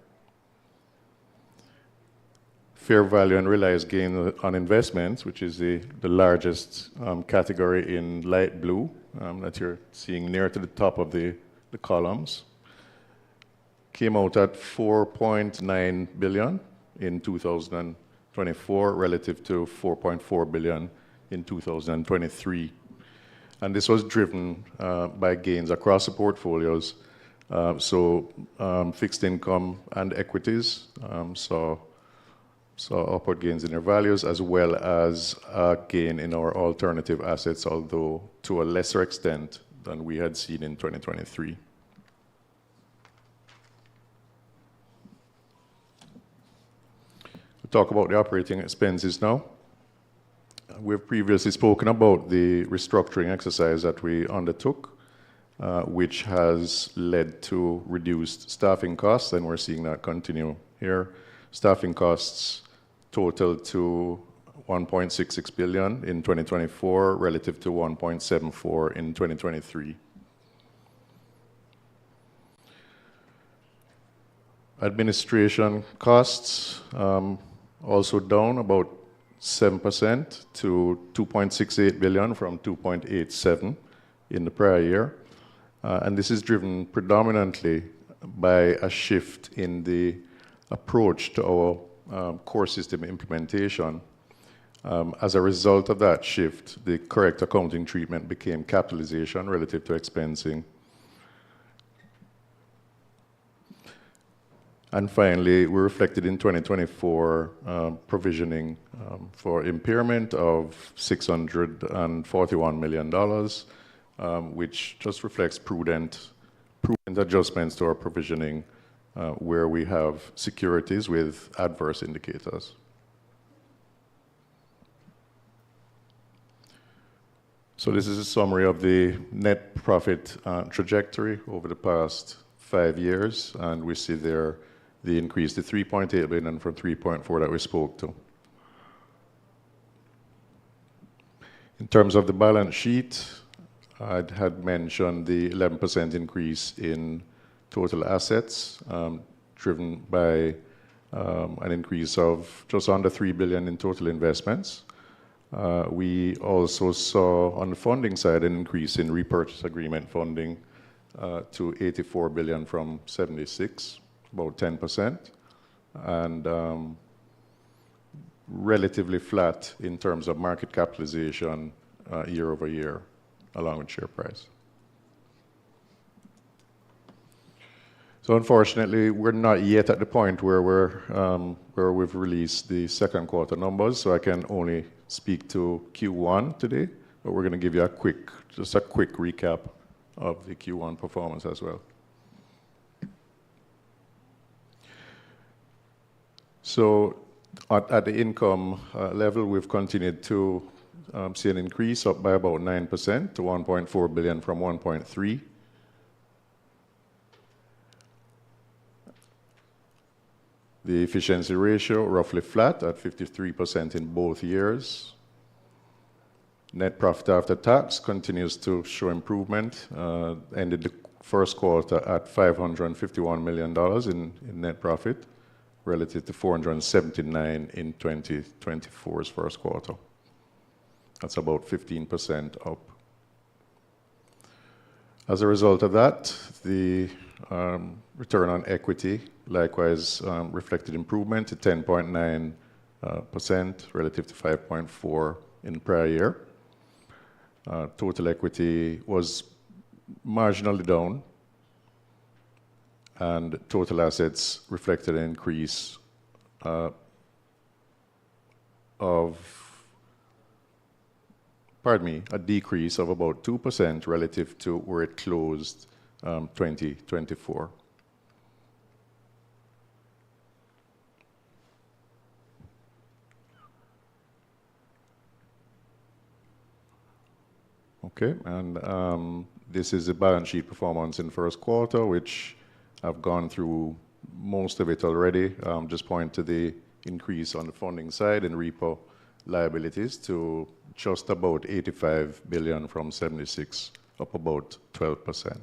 L: Fair value and realized gain on investments, which is the largest category in light blue that you're seeing near to the top of the columns, came out at $4.9 billion in 2024 relative to $4.4 billion in 2023. And this was driven by gains across the portfolios. Fixed income and equities saw upward gains in their values, as well as a gain in our alternative assets, although to a lesser extent than we had seen in 2023. We'll talk about the operating expenses now. We've previously spoken about the restructuring exercise that we undertook, which has led to reduced staffing costs, and we're seeing that continue here. Staffing costs total to $1.66 billion in 2024 relative to $1.74 in 2023. Administration costs also down about 7% to $2.68 billion from $2.87 in the prior year. And this is driven predominantly by a shift in the approach to our core system implementation. As a result of that shift, the correct accounting treatment became capitalization relative to expensing. And finally, we reflected in 2024 provisioning for impairment of $641 million, which just reflects prudent adjustments to our provisioning where we have securities with adverse indicators. So this is a summary of the net profit trajectory over the past 5 years, and we see there the increase to 3.8 billion from 3.4 that we spoke to. In terms of the balance sheet, I had mentioned the 11% increase in total assets, driven by an increase of just under 3 billion in total investments. We also saw on the funding side an increase in repurchase agreement funding to 84 billion from 76, about 10%, and relatively flat in terms of market capitalization year over year, along with share price. So unfortunately, we're not yet at the point where we've released the second quarter numbers, so I can only speak to Q1 today, but we're going to give you just a quick recap of the Q1 performance as well. So at the income level, we've continued to see an increase up by about 9% to 1.4 billion from 1.3. The efficiency ratio roughly flat at 53% in both years. Net profit after tax continues to show improvement, ended the first quarter at $551 million in net profit, relative to 479 in 2024's first quarter. That's about 15% up. As a result of that, the return on equity likewise reflected improvement to 10.9% relative to 5.4% in the prior year. Total equity was marginally down, and total assets reflected an increase a decrease of about 2% relative to where it closed 2024. Okay, and this is the balance sheet performance in the first quarter, which I've gone through most of it already. Just point to the increase on the funding side and repo liabilities to just about 85 billion from 76, up about 12%.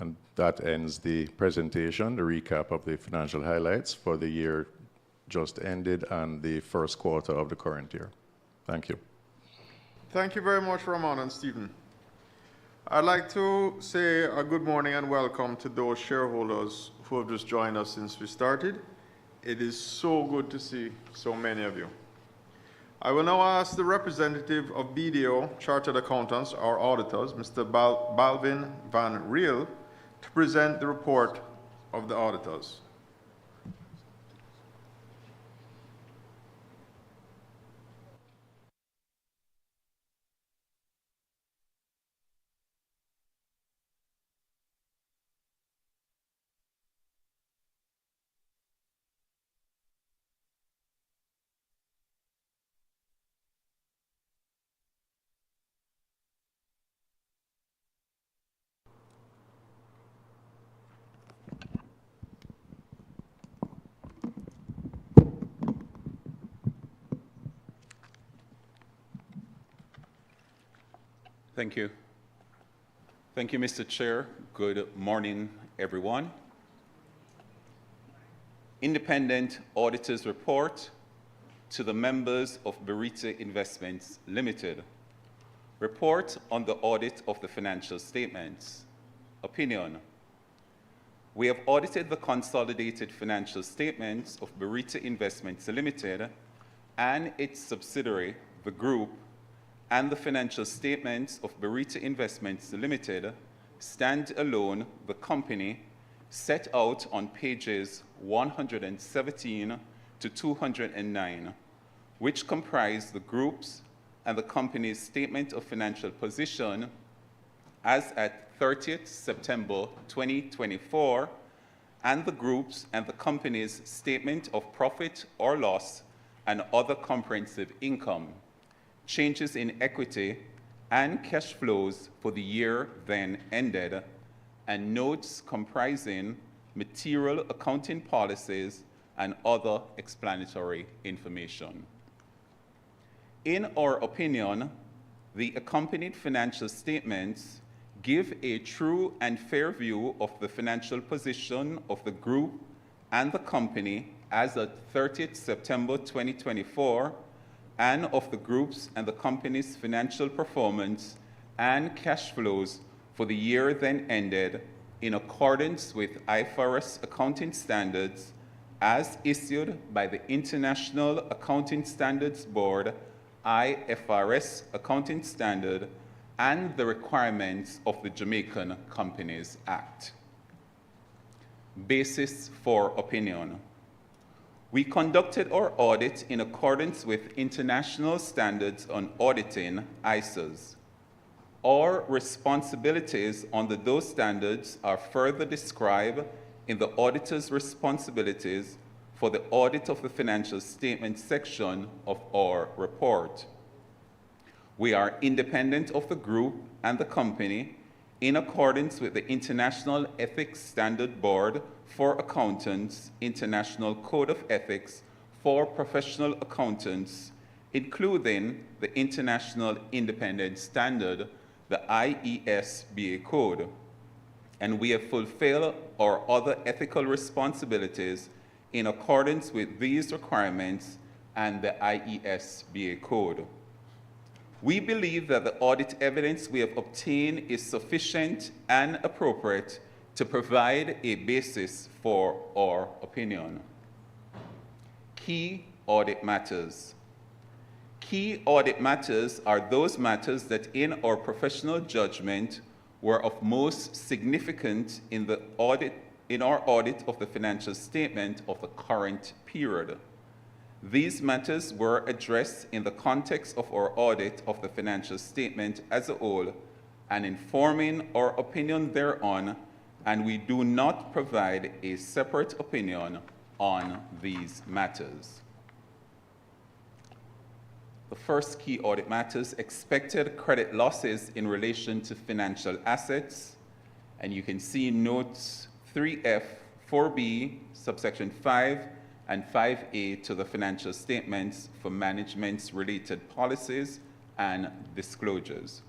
L: And that ends the presentation, the recap of the financial highlights for the year just ended and the first quarter of the current year. Thank you.
H: Thank you very much, Ramon and Stephen. I'd like to say a good morning and welcome to those shareholders who have just joined us since we started. It is so good to see so many of you. I will now ask the representative of BDO Chartered Accountants, our auditors, Mr. Balvin Van Riel, to present the report of the auditors.
J: Thank you. Thank you, Mr. Chair. Good morning, everyone. Independent Auditor's Report to the members of Barita Investments Ltd. Report on the audit of the financial statements. Opinion. We have audited the consolidated financial statements of Barita Investments Ltd. And its subsidiary, the Group, and the financial statements of Barita Investments Ltd. Stand alone, the company, set out on pages 117 to 209, which comprise the Group's and the company's statement of financial position as at 30th September 2024, and the Group's and the company's statement of profit or loss and other comprehensive income, changes in equity and cash flows for the year then ended, and notes comprising material accounting policies and other explanatory information. In our opinion, the accompanied financial statements give a true and fair view of the financial position of the Group and the company as of 30th September 2024, and of the Group's and the company's financial performance and cash flows for the year then ended in accordance with IFRS accounting standards as issued by the International Accounting Standards Board, IFRS Accounting Standard, and the requirements of the Jamaican Companies Act. Basis for opinion. We conducted our audit in accordance with International Standards on Auditing, ISOs. Our responsibilities under those standards are further described in the auditor's responsibilities for the audit of the financial statement section of our report. We are independent of the Group and the company in accordance with the International Ethics Standard Board for Accountants, International Code of Ethics for Professional Accountants, including the International Independent Standard, the IESBA Code. And we have fulfilled our other ethical responsibilities in accordance with these requirements and the IESBA Code. We believe that the audit evidence we have obtained is sufficient and appropriate to provide a basis for our opinion. Key audit matters. Key audit matters are those matters that in our professional judgment were of most significance in our audit of the financial statement of the current period. These matters were addressed in the context of our audit of the financial statement as a whole and informing our opinion thereon, and we do not provide a separate opinion on these matters. The first key audit matters, expected credit losses in relation to financial assets, and you can see notes 3F, 4B, subsection 5, and 5A to the financial statements for management's related policies and disclosures.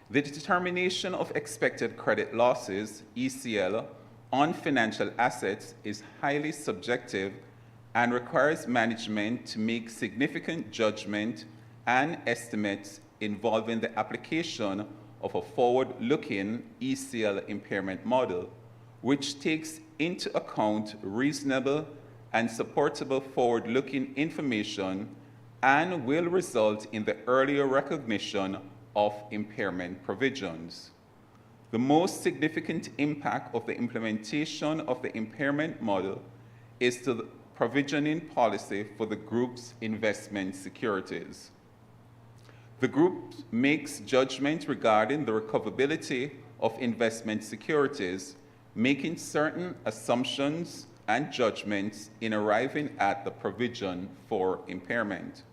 J: The determination of expected credit losses, ECL, on financial assets is highly subjective and requires management to make significant judgment and estimates involving the application of a forward-looking ECL impairment model, which takes into account reasonable and supportable forward-looking information and will result in the earlier recognition of impairment provisions. The most significant impact of the implementation of the impairment model is to the provisioning policy for the Group's investment securities. The Group makes judgment regarding the recoverability of investment securities, making certain assumptions and judgments in arriving at the provision for impairment.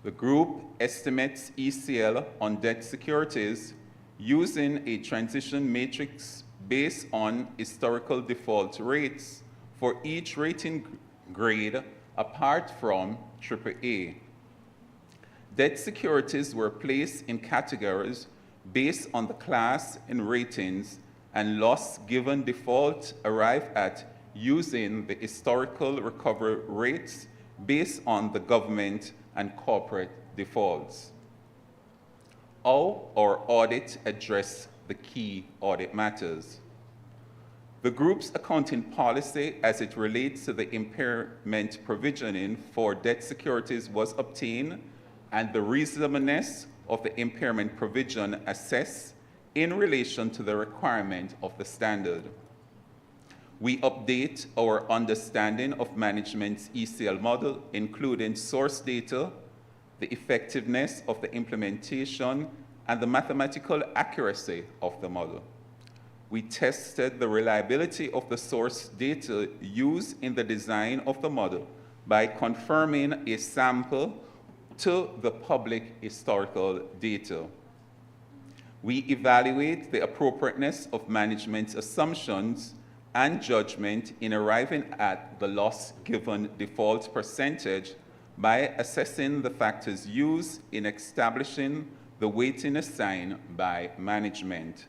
J: The Group estimates ECL on debt securities using a transition matrix based on historical default rates for each rating grade apart from AAA. Debt securities were placed in categories based on the class and ratings, and loss given default arrived at using the historical recovery rates based on the government and corporate defaults. How our audit addressed the key audit matters. The group's accounting policy as it relates to the impairment provisioning for debt securities was obtained, and the reasonableness of the impairment provision assessed in relation to the requirement of the standard. We update our understanding of management's ECL model, including source data, the effectiveness of the implementation, and the mathematical accuracy of the model. We tested the reliability of the source data used in the design of the model by confirming a sample to the public historical data. We evaluate the appropriateness of management's assumptions and judgment in arriving at the loss given default percentage by assessing the factors used in establishing the weighting assigned by management.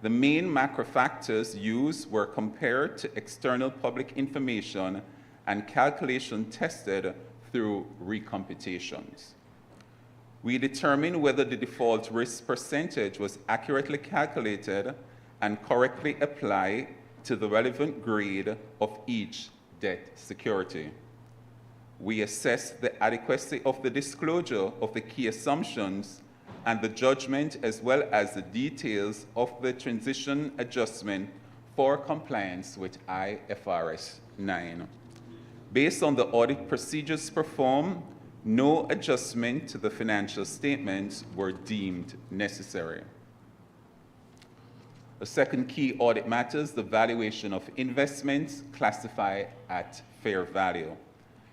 J: The main macro factors used were compared to external public information and calculation tested through recomputations. We determined whether the default risk percentage was accurately calculated and correctly applied to the relevant grade of each debt security. We assessed the adequacy of the disclosure of the key assumptions and the judgment, as well as the details of the transition adjustment for compliance with IFRS 9. Based on the audit procedures performed, no adjustment to the financial statements were deemed necessary. The second key audit matter is the valuation of investments classified at fair value.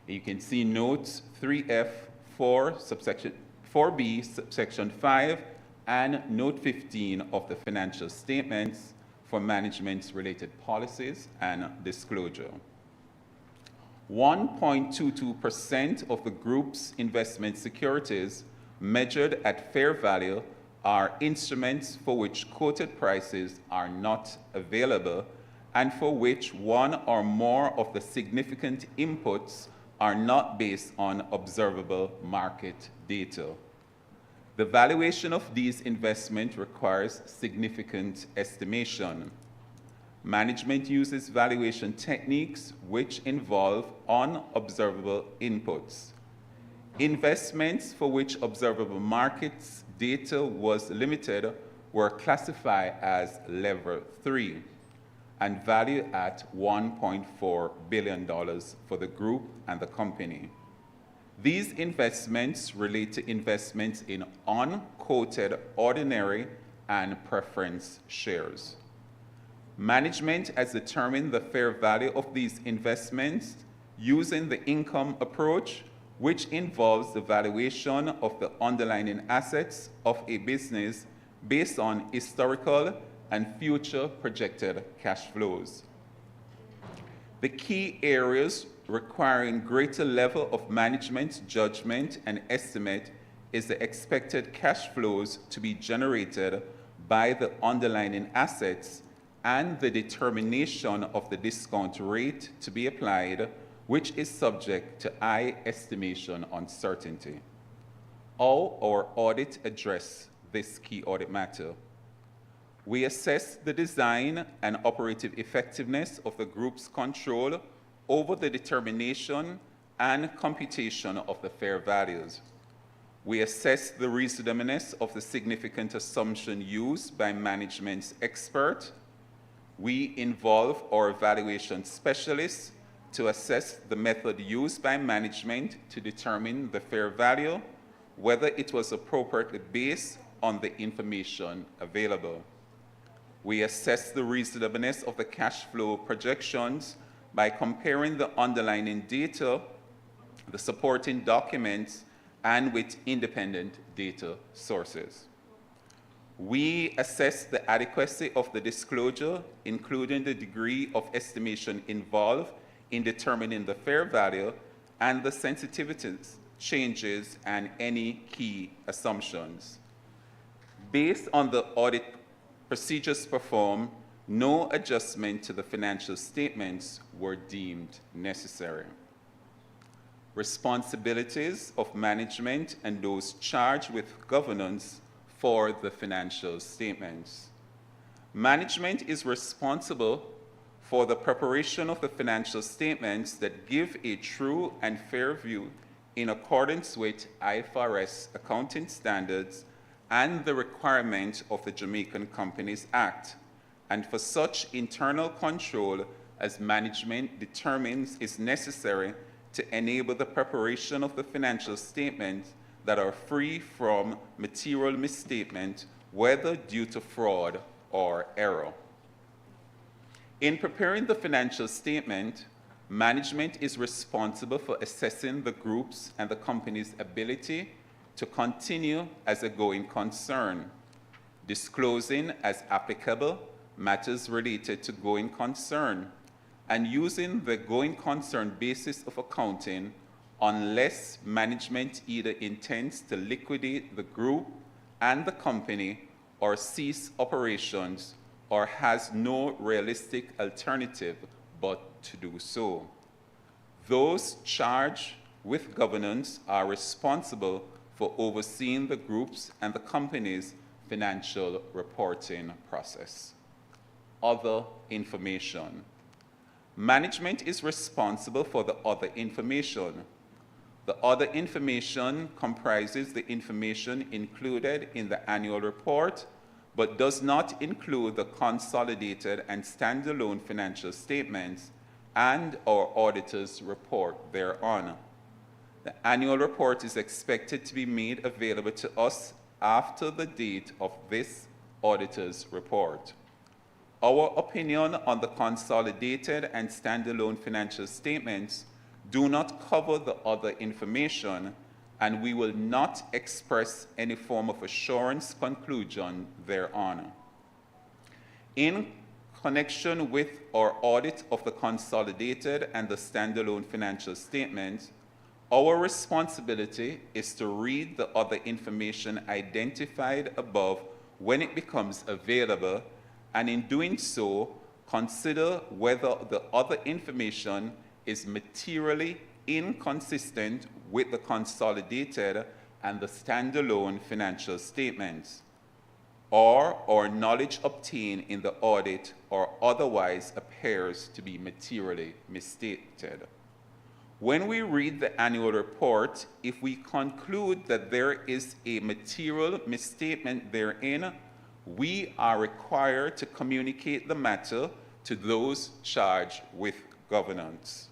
J: You can see notes 3F, 4, subsection 4B, subsection 5, and note 15 of the financial statements for management's related policies and disclosure. 1.22% of the group's investment securities measured at fair value are instruments for which quoted prices are not available and for which one or more of the significant inputs are not based on observable market data. The valuation of these investments requires significant estimation. Management uses valuation techniques which involve unobservable inputs. Investments for which observable markets data was limited were classified as level 3 and valued at $1.4 billion for the group and the company. These investments relate to investments in unquoted ordinary and preference shares. Management has determined the fair value of these investments using the income approach, which involves the valuation of the underlying assets of a business based on historical and future projected cash flows. The key areas requiring greater level of management judgment and estimate is the expected cash flows to be generated by the underlying assets and the determination of the discount rate to be applied, which is subject to high estimation uncertainty. How our audit address this key audit matter? We assess the design and operative effectiveness of the group's control over the determination and computation of the fair values. We assess the reasonableness of the significant assumption used by management's expert. We involve our valuation specialists to assess the method used by management to determine the fair value, whether it was appropriately based on the information available. We assess the reasonableness of the cash flow projections by comparing the underlying data, the supporting documents, and with independent data sources. We assess the adequacy of the disclosure, including the degree of estimation involved in determining the fair value and the sensitivities, changes, and any key assumptions. Based on the audit procedures performed, no adjustment to the financial statements were deemed necessary. Responsibilities of management and those charged with governance for the financial statements. Management is responsible for the preparation of the financial statements that give a true and fair view in accordance with IFRS accounting standards and the requirement of the Jamaican Companies Act, and for such internal control as management determines is necessary to enable the preparation of the financial statements that are free from material misstatement, whether due to fraud or error. In preparing the financial statement, management is responsible for assessing the group's and the company's ability to continue as a going concern, disclosing as applicable matters related to going concern, and using the going concern basis of accounting unless management either intends to liquidate the group and the company or cease operations or has no realistic alternative but to do so. Those charged with governance are responsible for overseeing the group's and the company's financial reporting process. Other information. Management is responsible for the other information. The other information comprises the information included in the annual report, but does not include the consolidated and standalone financial statements and our auditor's report thereon. The annual report is expected to be made available to us after the date of this auditor's report. Our opinion on the consolidated and standalone financial statements do not cover the other information, and we will not express any form of assurance conclusion thereon. In connection with our audit of the consolidated and the standalone financial statements, our responsibility is to read the other information identified above when it becomes available, and in doing so, consider whether the other information is materially inconsistent with the consolidated and the standalone financial statements, or our knowledge obtained in the audit or otherwise appears to be materially misstated. When we read the annual report, if we conclude that there is a material misstatement therein, we are required to communicate the matter to those charged with governance.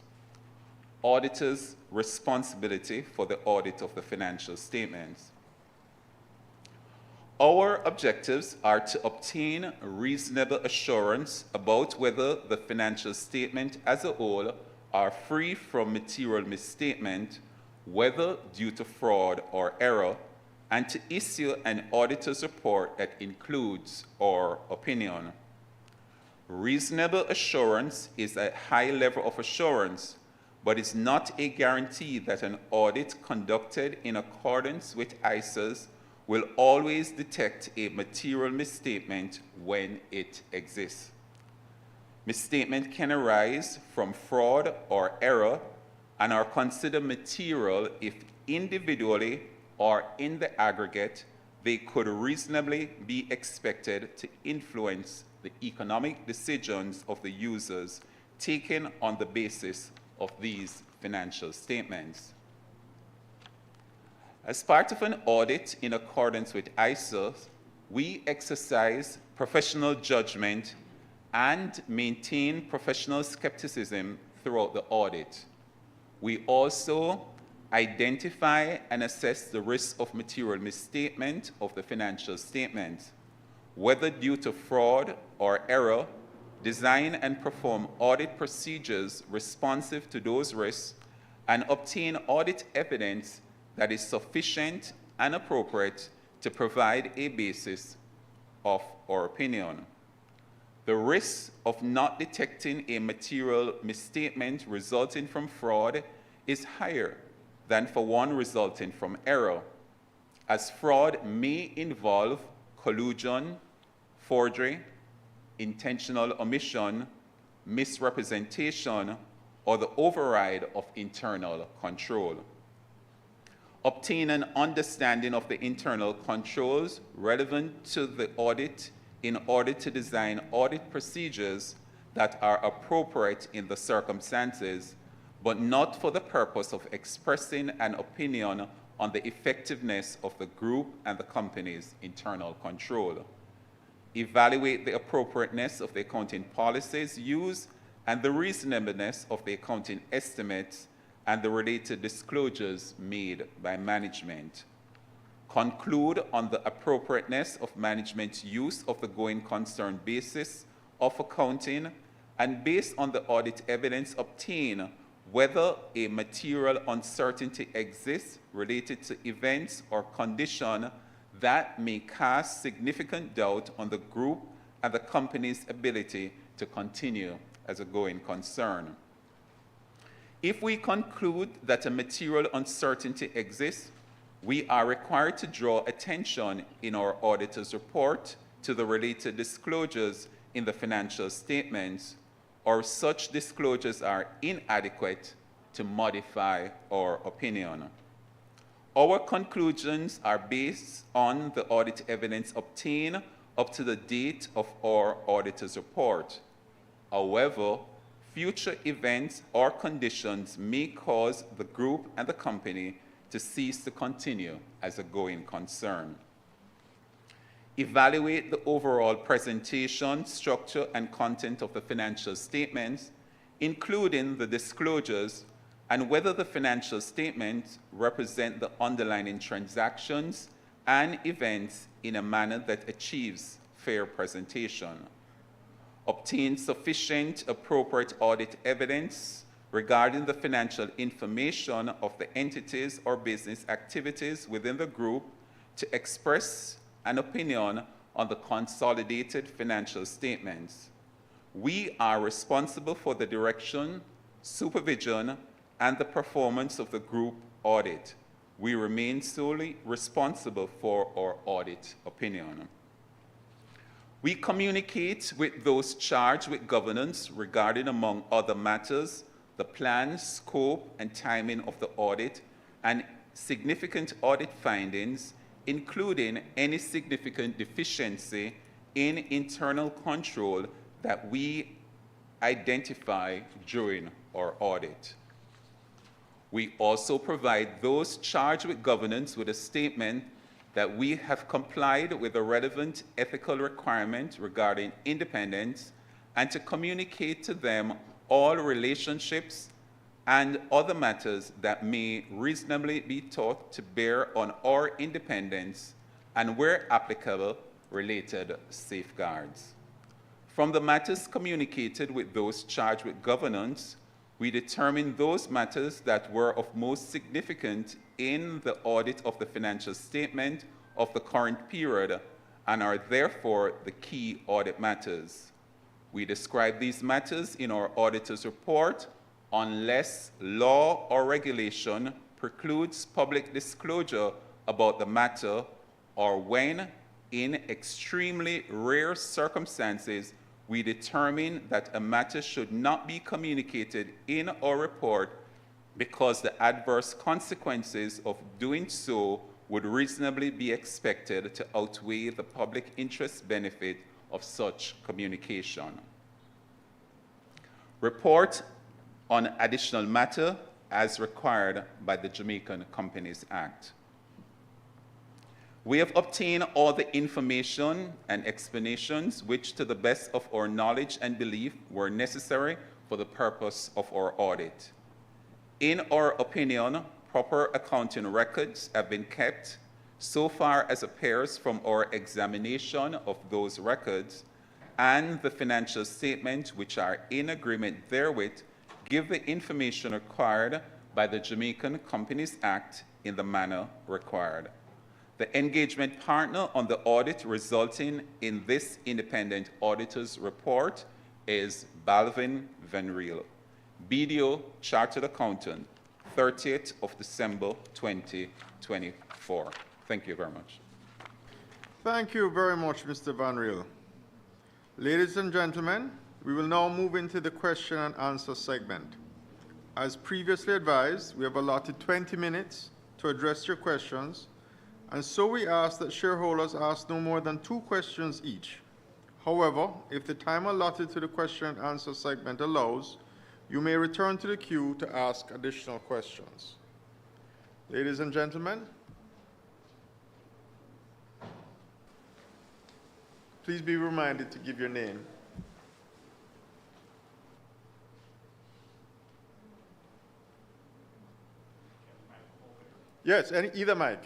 J: Auditor's responsibility for the audit of the financial statements. Our objectives are to obtain reasonable assurance about whether the financial statement as a whole are free from material misstatement, whether due to fraud or error, and to issue an auditor's report that includes our opinion. Reasonable assurance is a high level of assurance, but it's not a guarantee that an audit conducted in accordance with ISAs will always detect a material misstatement when it exists. Misstatement can arise from fraud or error and are considered material if individually or in the aggregate they could reasonably be expected to influence the economic decisions of the users taken on the basis of these financial statements. As part of an audit in accordance with ISA, we exercise professional judgment and maintain professional skepticism throughout the audit. We also identify and assess the risk of material misstatement of the financial statement, whether due to fraud or error, design and perform audit procedures responsive to those risks, and obtain audit evidence that is sufficient and appropriate to provide a basis of our opinion. The risk of not detecting a material misstatement resulting from fraud is higher than for one resulting from error, as fraud may involve collusion, forgery, intentional omission, misrepresentation, or the override of internal control. Obtain an understanding of the internal controls relevant to the audit in order to design audit procedures that are appropriate in the circumstances, but not for the purpose of expressing an opinion on the effectiveness of the group and the company's internal control. Evaluate the appropriateness of the accounting policies used and the reasonableness of the accounting estimates and the related disclosures made by management. Conclude on the appropriateness of management's use of the going concern basis of accounting, and based on the audit evidence obtained, whether a material uncertainty exists related to events or condition that may cast significant doubt on the group and the company's ability to continue as a going concern. If we conclude that a material uncertainty exists, we are required to draw attention in our auditor's report to the related disclosures in the financial statements, or such disclosures are inadequate to modify our opinion. Our conclusions are based on the audit evidence obtained up to the date of our auditor's report. However, future events or conditions may cause the group and the company to cease to continue as a going concern. Evaluate the overall presentation, structure, and content of the financial statements, including the disclosures, and whether the financial statements represent the underlying transactions and events in a manner that achieves fair presentation. Obtain sufficient appropriate audit evidence regarding the financial information of the entities or business activities within the group to express an opinion on the consolidated financial statements. We are responsible for the direction, supervision, and the performance of the group audit. We remain solely responsible for our audit opinion. We communicate with those charged with governance regarding, among other matters, the plan, scope, and timing of the audit and significant audit findings, including any significant deficiency in internal control that we identify during our audit. We also provide those charged with governance with a statement that we have complied with the relevant ethical requirement regarding independence, and to communicate to them all relationships and other matters that may reasonably be thought to bear on our independence, and where applicable, related safeguards. From the matters communicated with those charged with governance, we determined those matters that were of most significance in the audit of the financial statement of the current period and are therefore the key audit matters. We describe these matters in our auditor's report unless law or regulation precludes public disclosure about the matter, or when, in extremely rare circumstances, we determine that a matter should not be communicated in our report because the adverse consequences of doing so would reasonably be expected to outweigh the public interest benefit of such communication. Report on additional matter as required by the Jamaican Companies Act. We have obtained all the information and explanations which, to the best of our knowledge and belief, were necessary for the purpose of our audit. In our opinion, proper accounting records have been kept so far as appears from our examination of those records, and the financial statements which are in agreement therewith give the information required by the Jamaican Companies Act in the manner required. The engagement partner on the audit resulting in this independent auditor's report is Balvin Van Riel, BDO Chartered Accountant, 30th of December 2024. Thank you very much.
H: Thank you very much, Mr. Van Riel. Ladies and gentlemen, we will now move into the question and answer segment. As previously advised, we have allotted 20 minutes to address your questions, and so we ask that shareholders ask no more than 2 questions each. However, if the time allotted to the question and answer segment allows, you may return to the queue to ask additional questions. Ladies and gentlemen, please be reminded to give your name. Yes, either mic.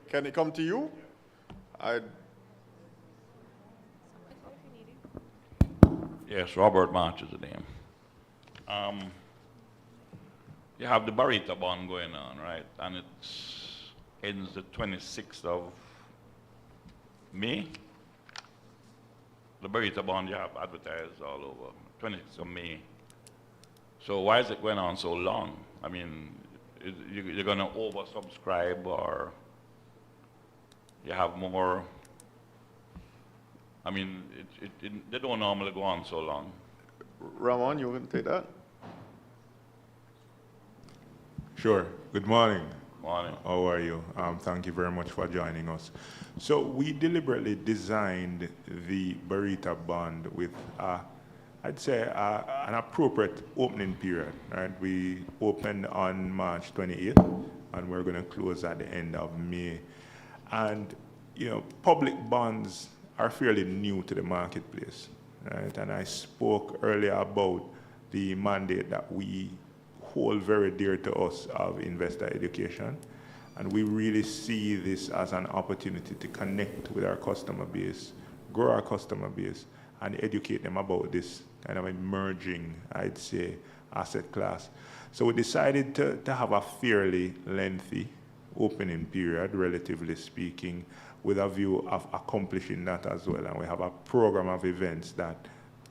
H: Can it come to you?
M: Yes, Robert March is the name. You have the Barita bond going on, right? And it ends the 26th of May. The Barita bond you have advertised all over, 26th of May. So why is it going on so long? I mean, you're going to oversubscribe, or you have more? I mean, they don't normally go on so long.
H: Ramon, you want to take that?
K: Sure. Good morning.
M: Morning.
K: How are you? Thank you very much for joining us. So we deliberately designed the Barita bond with, I'd say, an appropriate opening period. Right? We opened on March 28th, and we're going to close at the end of May. And, you know, public bonds are fairly new to the marketplace. Right? And I spoke earlier about the mandate that we hold very dear to us of investor education. And we really see this as an opportunity to connect with our customer base, grow our customer base, and educate them about this kind of emerging, I'd say, asset class. So we decided to have a fairly lengthy opening period, relatively speaking, with a view of accomplishing that as well. And we have a program of events that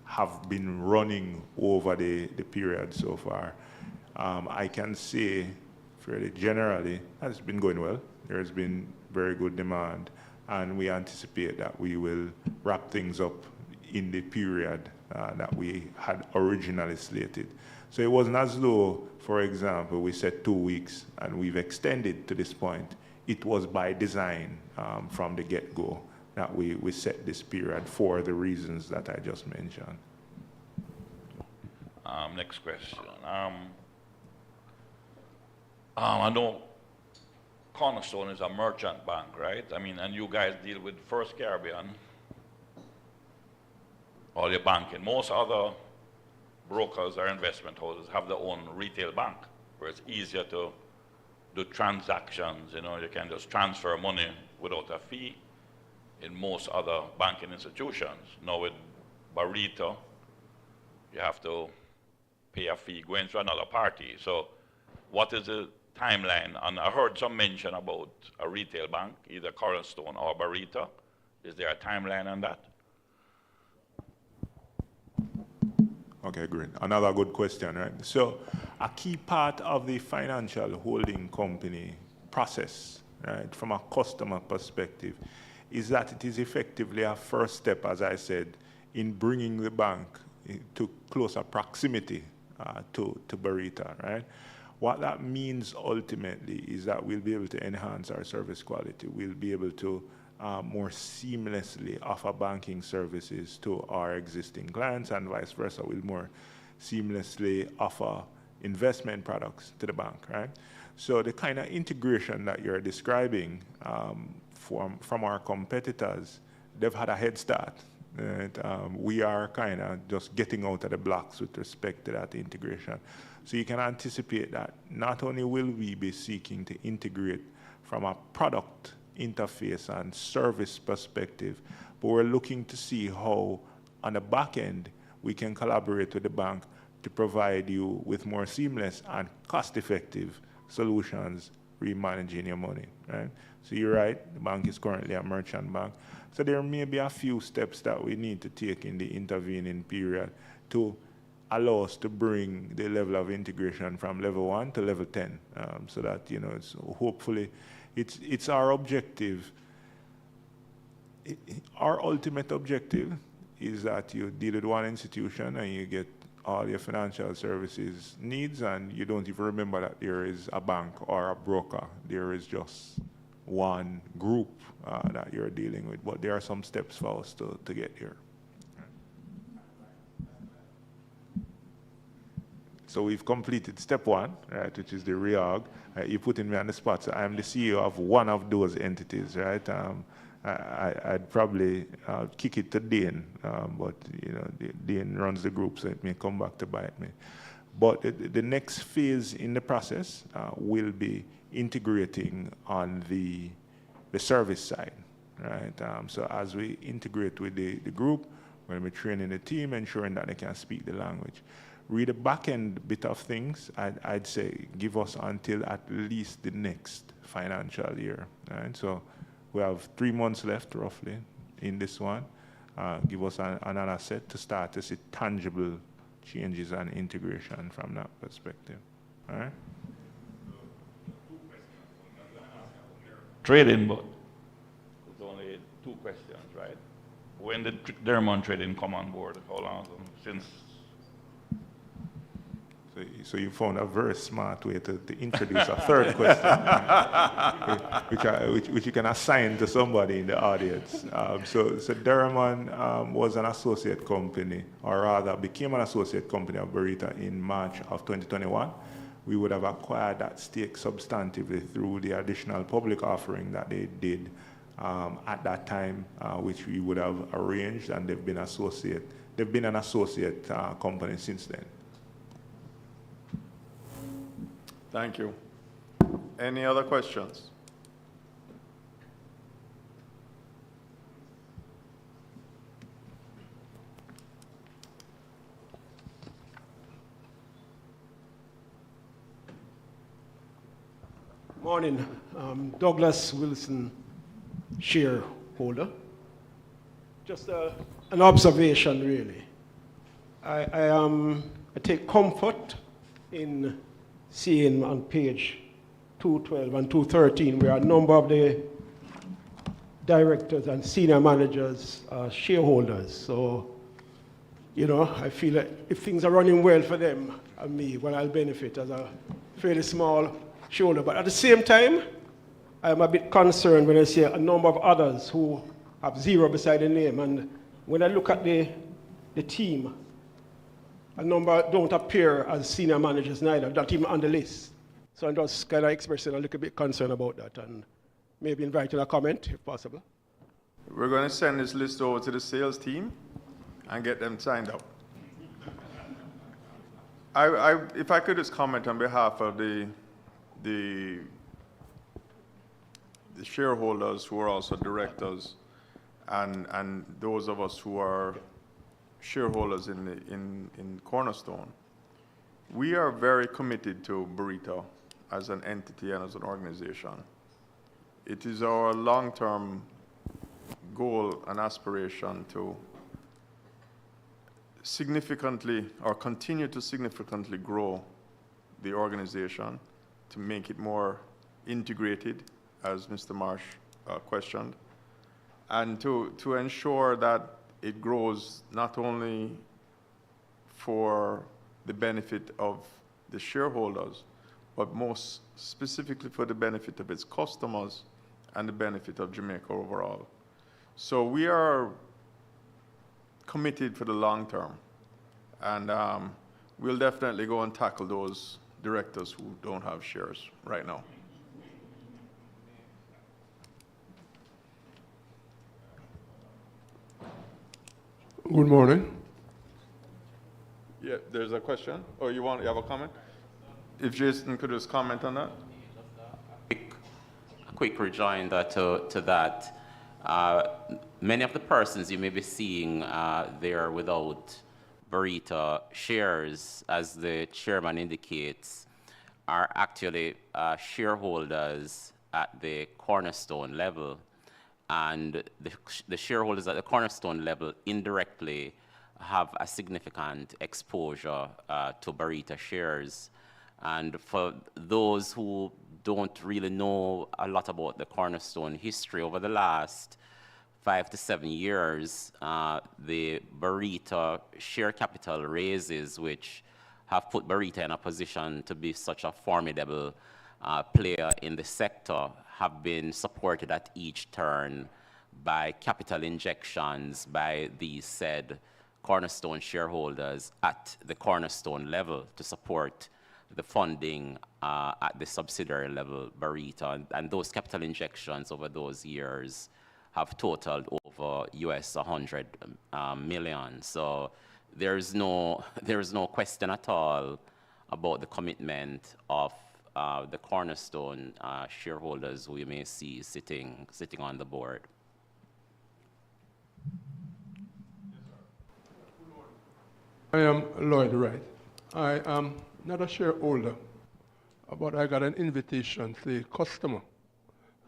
K: have been running over the period so far. I can say fairly generally that it's been going well. There has been very good demand, and we anticipate that we will wrap things up in the period that we had originally slated. So it wasn't as though, for example, we said 2 weeks and we've extended to this point. It was by design from the get-go that we set this period for the reasons that I just mentioned.
M: Next question. I know Cornerstone is a merchant bank, right? I mean, and you guys deal with First Caribbean, all your banking. Most other brokers or investment houses have their own retail bank, where it's easier to do transactions. You know, you can just transfer money without a fee in most other banking institutions. Now with Barita, you have to pay a fee going to another party. So what is the timeline? And I heard some mention about a retail bank, either Cornerstone or Barita. Is there a timeline on that?
K: Okay, great. Another good question, right? So a key part of the financial holding company process, right, from a customer perspective, is that it is effectively a first step, as I said, in bringing the bank to closer proximity to Barita, right? What that means ultimately is that we'll be able to enhance our service quality. We'll be able to more seamlessly offer banking services to our existing clients, and vice versa. We'll more seamlessly offer investment products to the bank, right? So the kind of integration that you're describing from our competitors, they've had a head start. Right? We are kind of just getting out of the blocks with respect to that integration. So you can anticipate that not only will we be seeking to integrate from a product interface and service perspective, but we're looking to see how on the back end we can collaborate with the bank to provide you with more seamless and cost-effective solutions re-managing your money, right? So you're right, the bank is currently a merchant bank. So there may be a few steps that we need to take in the intervening period to allow us to bring the level of integration from level 1 to level 10, so that, you know, it's hopefully it's our objective. Our ultimate objective is that you deal with one institution and you get all your financial services needs, and you don't even remember that there is a bank or a broker. There is just one group that you're dealing with, but there are some steps for us to get here. So we've completed step one, right, which is the reorg. You're putting me on the spot. So I'm the CEO of one of those entities, right? I'd probably kick it to Dane, but you know, Dane runs the group, so it may come back to bite me. But the next phase in the process will be integrating on the service side, right? So as we integrate with the group, we're going to be training the team, ensuring that they can speak the language. Read the back end bit of things, I'd say give us until at least the next financial year, right? So we have 3 months left roughly in this one. Give us an asset to start to see tangible changes and integration from that perspective, all right?
M: Trading, but it's only 2 questions, right? When did Dermond Trading come on board? How long since?
K: So you found a very smart way to introduce a third question, which you can assign to somebody in the audience. So Dermond was an associate company, or rather became an associate company of Barita in March of 2021. We would have acquired that stake substantively through the additional public offering that they did at that time, which we would have arranged, and they've been an associate company since then.
H: Thank you. Any other questions?
N: Morning. Douglas Wilson, shareholder. Just an observation, really. I take comfort in seeing on page 212 and 213 where a number of the directors and senior managers are shareholders. So, you know, I feel that if things are running well for them and me, well, I'll benefit as a fairly small shareholder. But at the same time, I'm a bit concerned when I see a number of others who have zero beside the name. And when I look at the team, a number don't appear as senior managers neither, not even on the list. So I'm just kind of expressing a little bit concern about that and maybe inviting a comment if possible.
H: We're going to send this list over to the sales team and get them signed up. If I could just comment on behalf of the shareholders who are also directors and those of us who are shareholders in Cornerstone, we are very committed to Barita as an entity and as an organization. It is our long-term goal and aspiration to significantly or continue to significantly grow the organization, to make it more integrated, as Mr. Marsh questioned, and to ensure that it grows not only for the benefit of the shareholders, but most specifically for the benefit of its customers and the benefit of Jamaica overall. So we are committed for the long term, and we'll definitely go and tackle those directors who don't have shares right now.
N: Good morning.
H: Yeah, there's a question. Oh, you have a comment? If Jason could just comment on that.
O: A quick rejoinder to that. Many of the persons you may be seeing there without Barita shares, as the chairman indicates, are actually shareholders at the Cornerstone level. And the shareholders at the Cornerstone level indirectly have a significant exposure to Barita shares. And for those who don't really know a lot about the Cornerstone history, over the last 5 to 7 years, the Barita share capital raises, which have put Barita in a position to be such a formidable player in the sector, have been supported at each turn by capital injections by these said cornerstone shareholders at the cornerstone level to support the funding at the subsidiary level, Barita. And those capital injections over those years have totaled over US 100 million. So there's no question at all about the commitment of the cornerstone shareholders who you may see sitting on the board.
N: I am Lloyd Wright. I am not a shareholder, but I got an invitation to a customer.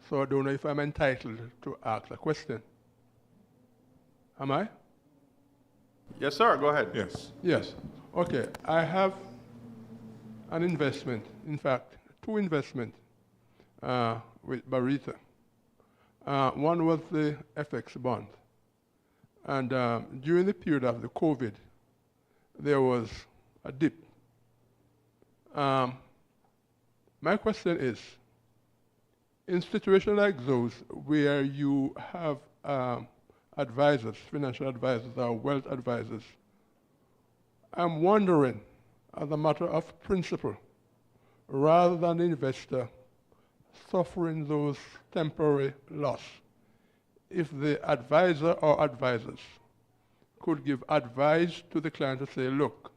N: So I don't know if I'm entitled to ask a question. Am I?
H: Yes, sir. Go ahead.
K: Yes.
N: Yes. Okay. I have an investment, in fact, 2 investments with Barita. One was the FX bond. And during the period of the COVID, there was a dip. My question is, in situations like those where you have advisors, financial advisors or wealth advisors, I'm wondering, as a matter of principle, rather than the investor suffering those temporary loss, if the advisor or advisors could give advice to the client to say, look,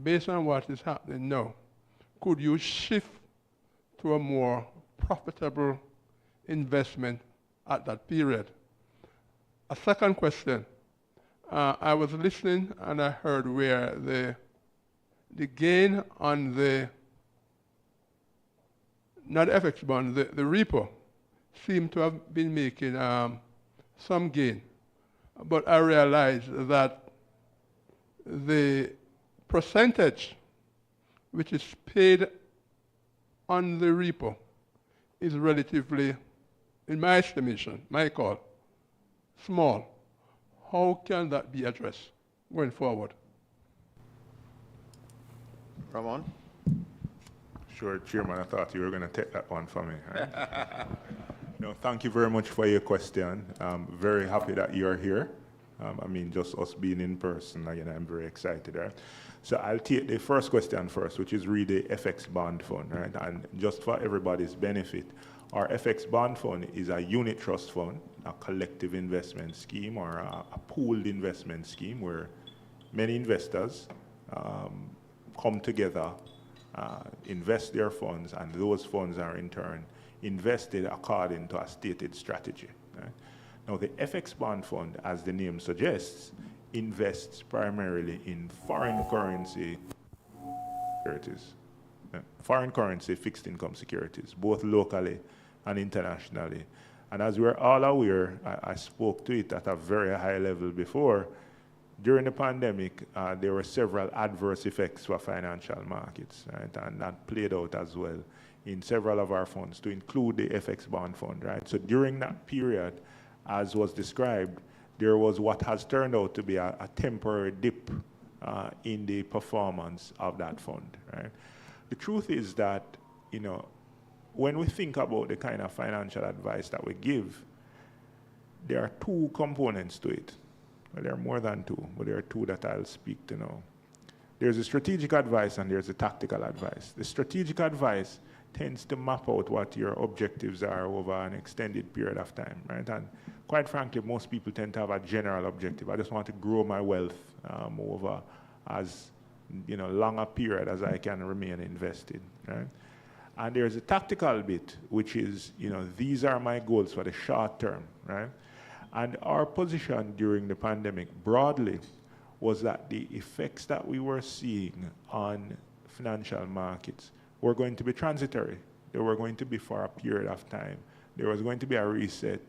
N: based on what is happening now, could you shift to a more profitable investment at that period? A second question, I was listening and I heard where the gain on the, not FX bond, the repo seemed to have been making some gain. But I realized that the percentage which is paid on the repo is relatively, in my estimation, my call, small. How can that be addressed going forward?
H: Ramon?
K: Sure, Chairman, I thought you were going to take that one for me. Right? No, thank you very much for your question. I'm very happy that you're here. I mean, just us being in person, again, I'm very excited. Right? So I'll take the first question first, which is really the FX bond fund. Right? And just for everybody's benefit, our FX bond fund is a unit trust fund, a collective investment scheme or a pooled investment scheme where many investors come together, invest their funds, and those funds are in turn invested according to a stated strategy. Right? Now, the FX bond fund, as the name suggests, invests primarily in foreign currency securities, foreign currency fixed income securities, both locally and internationally. And as we're all aware, I spoke to it at a very high level before. During the pandemic, there were several adverse effects for financial markets, right? And that played out as well in several of our funds, to include the FX bond fund, right? So during that period, as was described, there was what has turned out to be a temporary dip in the performance of that fund, right? The truth is that, you know, when we think about the kind of financial advice that we give, there are 2 components to it. Well, there are more than 2, but there are 2 that I'll speak to now. There's a strategic advice and there's a tactical advice. The strategic advice tends to map out what your objectives are over an extended period of time, right? And quite frankly, most people tend to have a general objective. I just want to grow my wealth over as, you know, long a period as I can remain invested, right? And there's a tactical bit, which is, you know, these are my goals for the short term, right? And our position during the pandemic broadly was that the effects that we were seeing on financial markets were going to be transitory. They were going to be for a period of time. There was going to be a reset,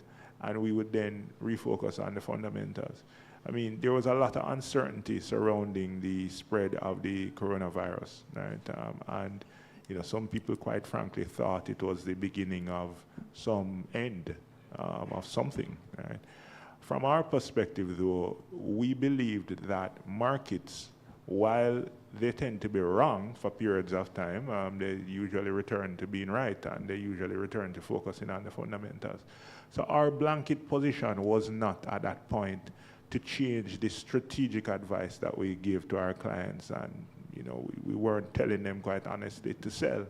K: and we would then refocus on the fundamentals. I mean, there was a lot of uncertainty surrounding the spread of the coronavirus, right? And you know, some people, quite frankly, thought it was the beginning of some end of something, right? From our perspective, though, we believed that markets while they tend to be wrong for periods of time, they usually return to being right, and they usually return to focusing on the fundamentals. So our blanket position was not at that point to change the strategic advice that we give to our clients, and we weren't telling them quite honestly to sell.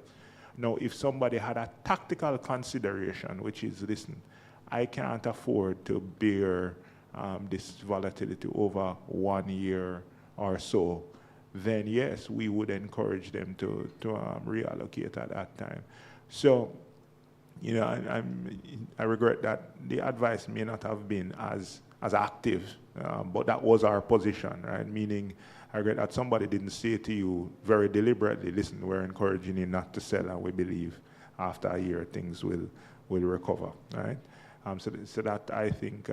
K: Now, if somebody had a tactical consideration, which is, listen, I can't afford to bear this volatility over 1 year or so, then yes, we would encourage them to reallocate at that time. So, I regret that the advice may not have been as active, but that was our position, right? Meaning, I regret that somebody didn't say to you very deliberately, listen, we're encouraging you not to sell, and we believe after a year things will recover, right? So that, I think,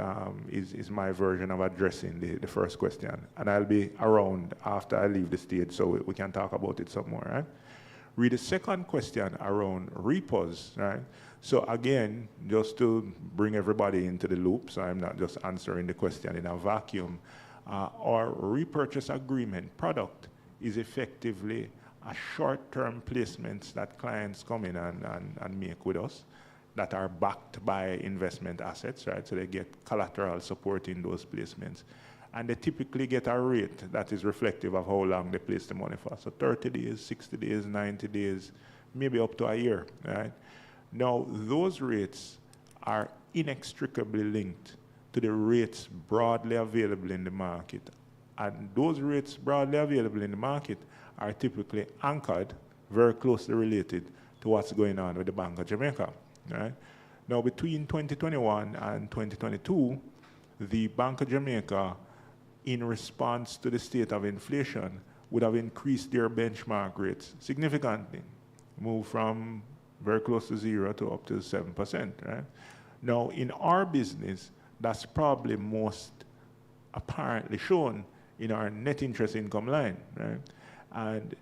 K: is my version of addressing the first question. And I'll be around after I leave the stage so we can talk about it some more, right? Read the second question around repos, right? So again, just to bring everybody into the loop, so I'm not just answering the question in a vacuum, our repurchase agreement product is effectively a short-term placements that clients come in and make with us that are backed by investment assets, right? So they get collateral supporting those placements. And they typically get a rate that is reflective of how long they place the money for. So 30 days, 60 days, 90 days, maybe up to a year, right? Now, those rates are inextricably linked to the rates broadly available in the market. And those rates broadly available in the market are typically anchored, very closely related to what's going on with the Bank of Jamaica, right? Now, between 2021 and 2022, the Bank of Jamaica, in response to the state of inflation, would have increased their benchmark rates significantly, moved from very close to 0 to up to 7%, right? Now, in our business, that's probably most apparently shown in our net interest income line, right? And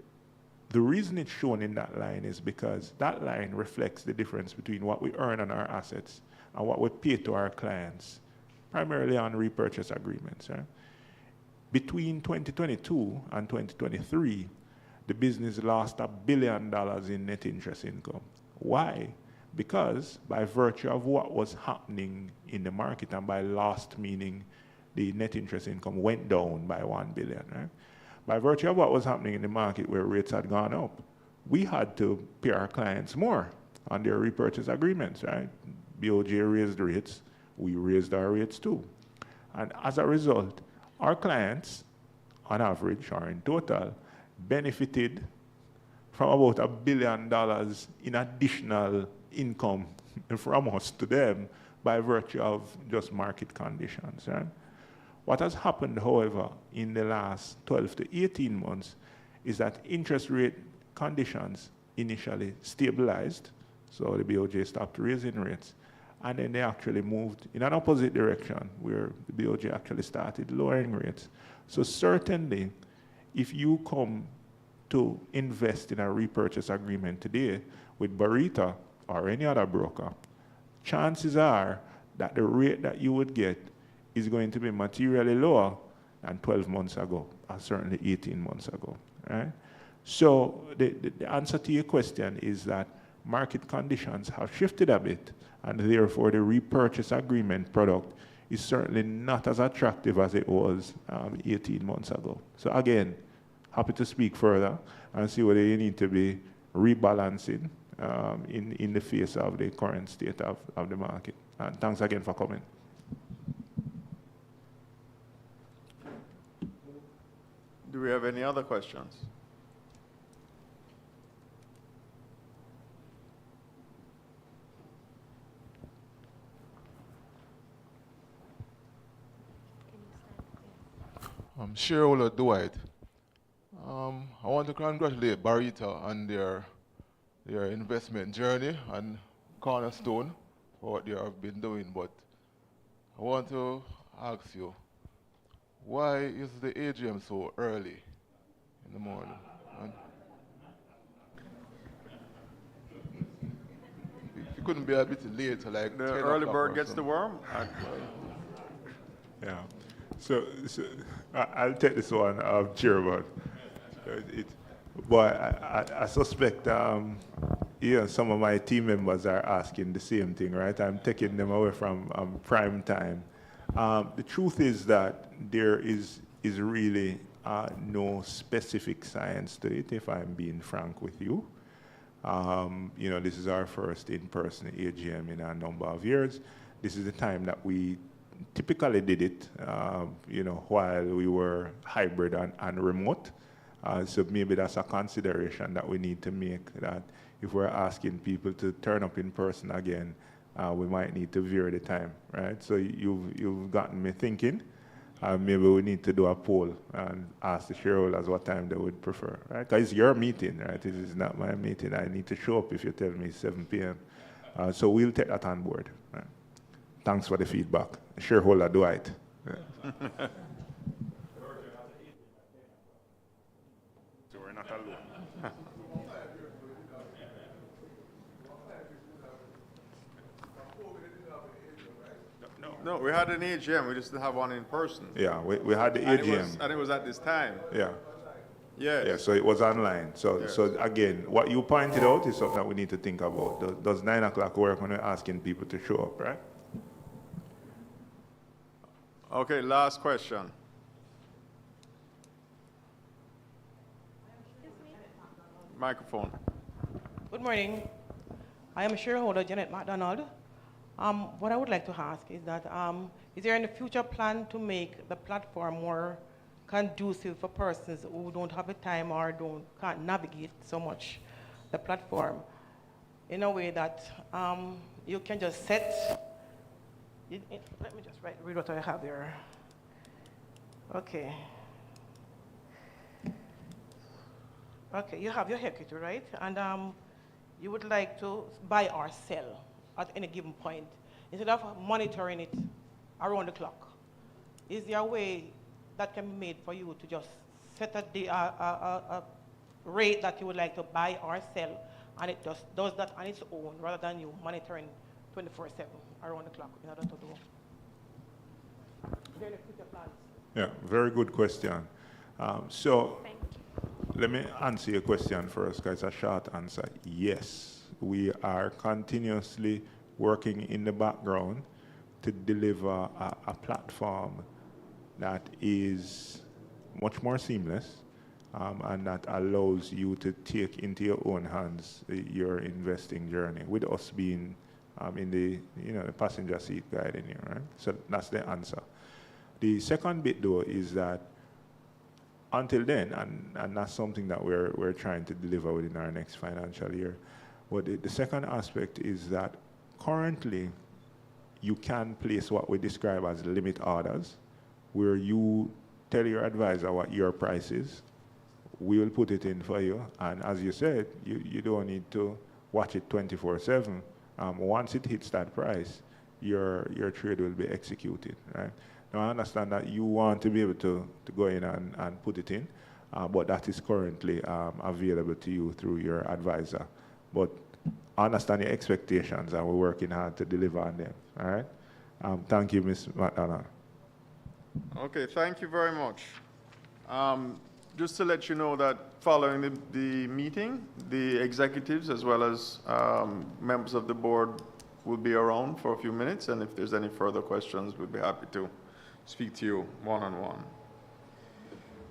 K: the reason it's shown in that line is because that line reflects the difference between what we earn on our assets and what we pay to our clients, primarily on repurchase agreements, right? Between 2022 and 2023, the business lost $1 billion in net interest income. Why? Because by virtue of what was happening in the market, and by lost meaning the net interest income went down by $1 billion, right? By virtue of what was happening in the market where rates had gone up, we had to pay our clients more on their repurchase agreements, right? BOJ raised rates, we raised our rates too. And as a result, our clients, on average or in total, benefited from about $1 billion in additional income from us to them by virtue of just market conditions, right? What has happened, however, in the last 12 to 18 months is that interest rate conditions initially stabilized, so the BOJ stopped raising rates, and then they actually moved in an opposite direction where the BOJ actually started lowering rates. So certainly, if you come to invest in a repurchase agreement today with Barita or any other broker, chances are that the rate that you would get is going to be materially lower than 12 months ago, or certainly 18 months ago, right? So the answer to your question is that market conditions have shifted a bit, and therefore the repurchase agreement product is certainly not as attractive as it was 18 months ago. So again, happy to speak further and see whether you need to be rebalancing in the face of the current state of the market. And thanks again for coming.
H: Do we have any other questions?
P: Shareholder Dwight. I want to congratulate Barita on their investment journey and Cornerstone for what they have been doing, but I want to ask you, why is the AGM so early in the morning? And if you couldn't be a bit later, like
H: the early bird gets the worm?
K: Yeah. So I'll take this one, Chairman. But I suspect some of my team members are asking the same thing, right? I'm taking them away from prime time. The truth is that there is really no specific science to it, if I'm being frank with you. This is our first in-person AGM in a number of years. This is the time that we typically did it, while we were hybrid and remote. So maybe that's a consideration that we need to make, that if we're asking people to turn up in person again, we might need to vary the time, right? So you've gotten me thinking. Maybe we need to do a poll and ask the shareholders what time they would prefer, right? Because it's your meeting, right? This is not my meeting. I need to show up if you tell me 7 p.m. So we'll take that on board. Right? Thanks for the feedback. Shareholder Dwight. Yeah.
H: So we're not alone. No, we had an AGM. We just didn't have one in person.
K: Yeah, we had the AGM.
H: And it was at this time.
K: Yeah.
H: Yes.
K: Yeah, so it was online. So,
H: Yes.
K: So again, what you pointed out is something that we need to think about. Does 9 o'clock work when we're asking people to show up, right?
H: Okay, last question. Microphone.
Q: Good morning. I am shareholder Janet MacDonald. What I would like to ask is that, is there any future plan to make the platform more conducive for persons who don't have the time or can't navigate so much the platform in a way that you can just set, let me just read what I have there. Okay. Okay, you have your equity, right? And you would like to buy or sell at any given point, instead of monitoring it around the clock. Is there a way that can be made for you to just set a rate that you would like to buy or sell, and it just does that on its own, rather than you monitoring 24/7 around the clock in order to do? Is there any future plans?
K: Yeah, very good question. So let me answer your question first, guys. A short answer: yes. We are continuously working in the background to deliver a platform that is much more seamless and that allows you to take into your own hands your investing journey, with us being in the the passenger seat guiding you, right? So that's the answer. The second bit, though, is that until then, and that's something that we're trying to deliver within our next financial year. But the second aspect is that currently you can place what we describe as limit orders, where you tell your advisor what your price is. We will put it in for you. And as you said, you don't need to watch it 24/7. Once it hits that price, your trade will be executed, right? Now, I understand that you want to be able to go in and put it in, but that is currently available to you through your advisor. But I understand your expectations, and we're working hard to deliver on them. All right? Thank you, Ms. McDonald.
H: Okay, thank you very much. Just to let you know that following the meeting, the executives as well as members of the board will be around for a few minutes, and if there's any further questions, we'd be happy to speak to you one-on-one.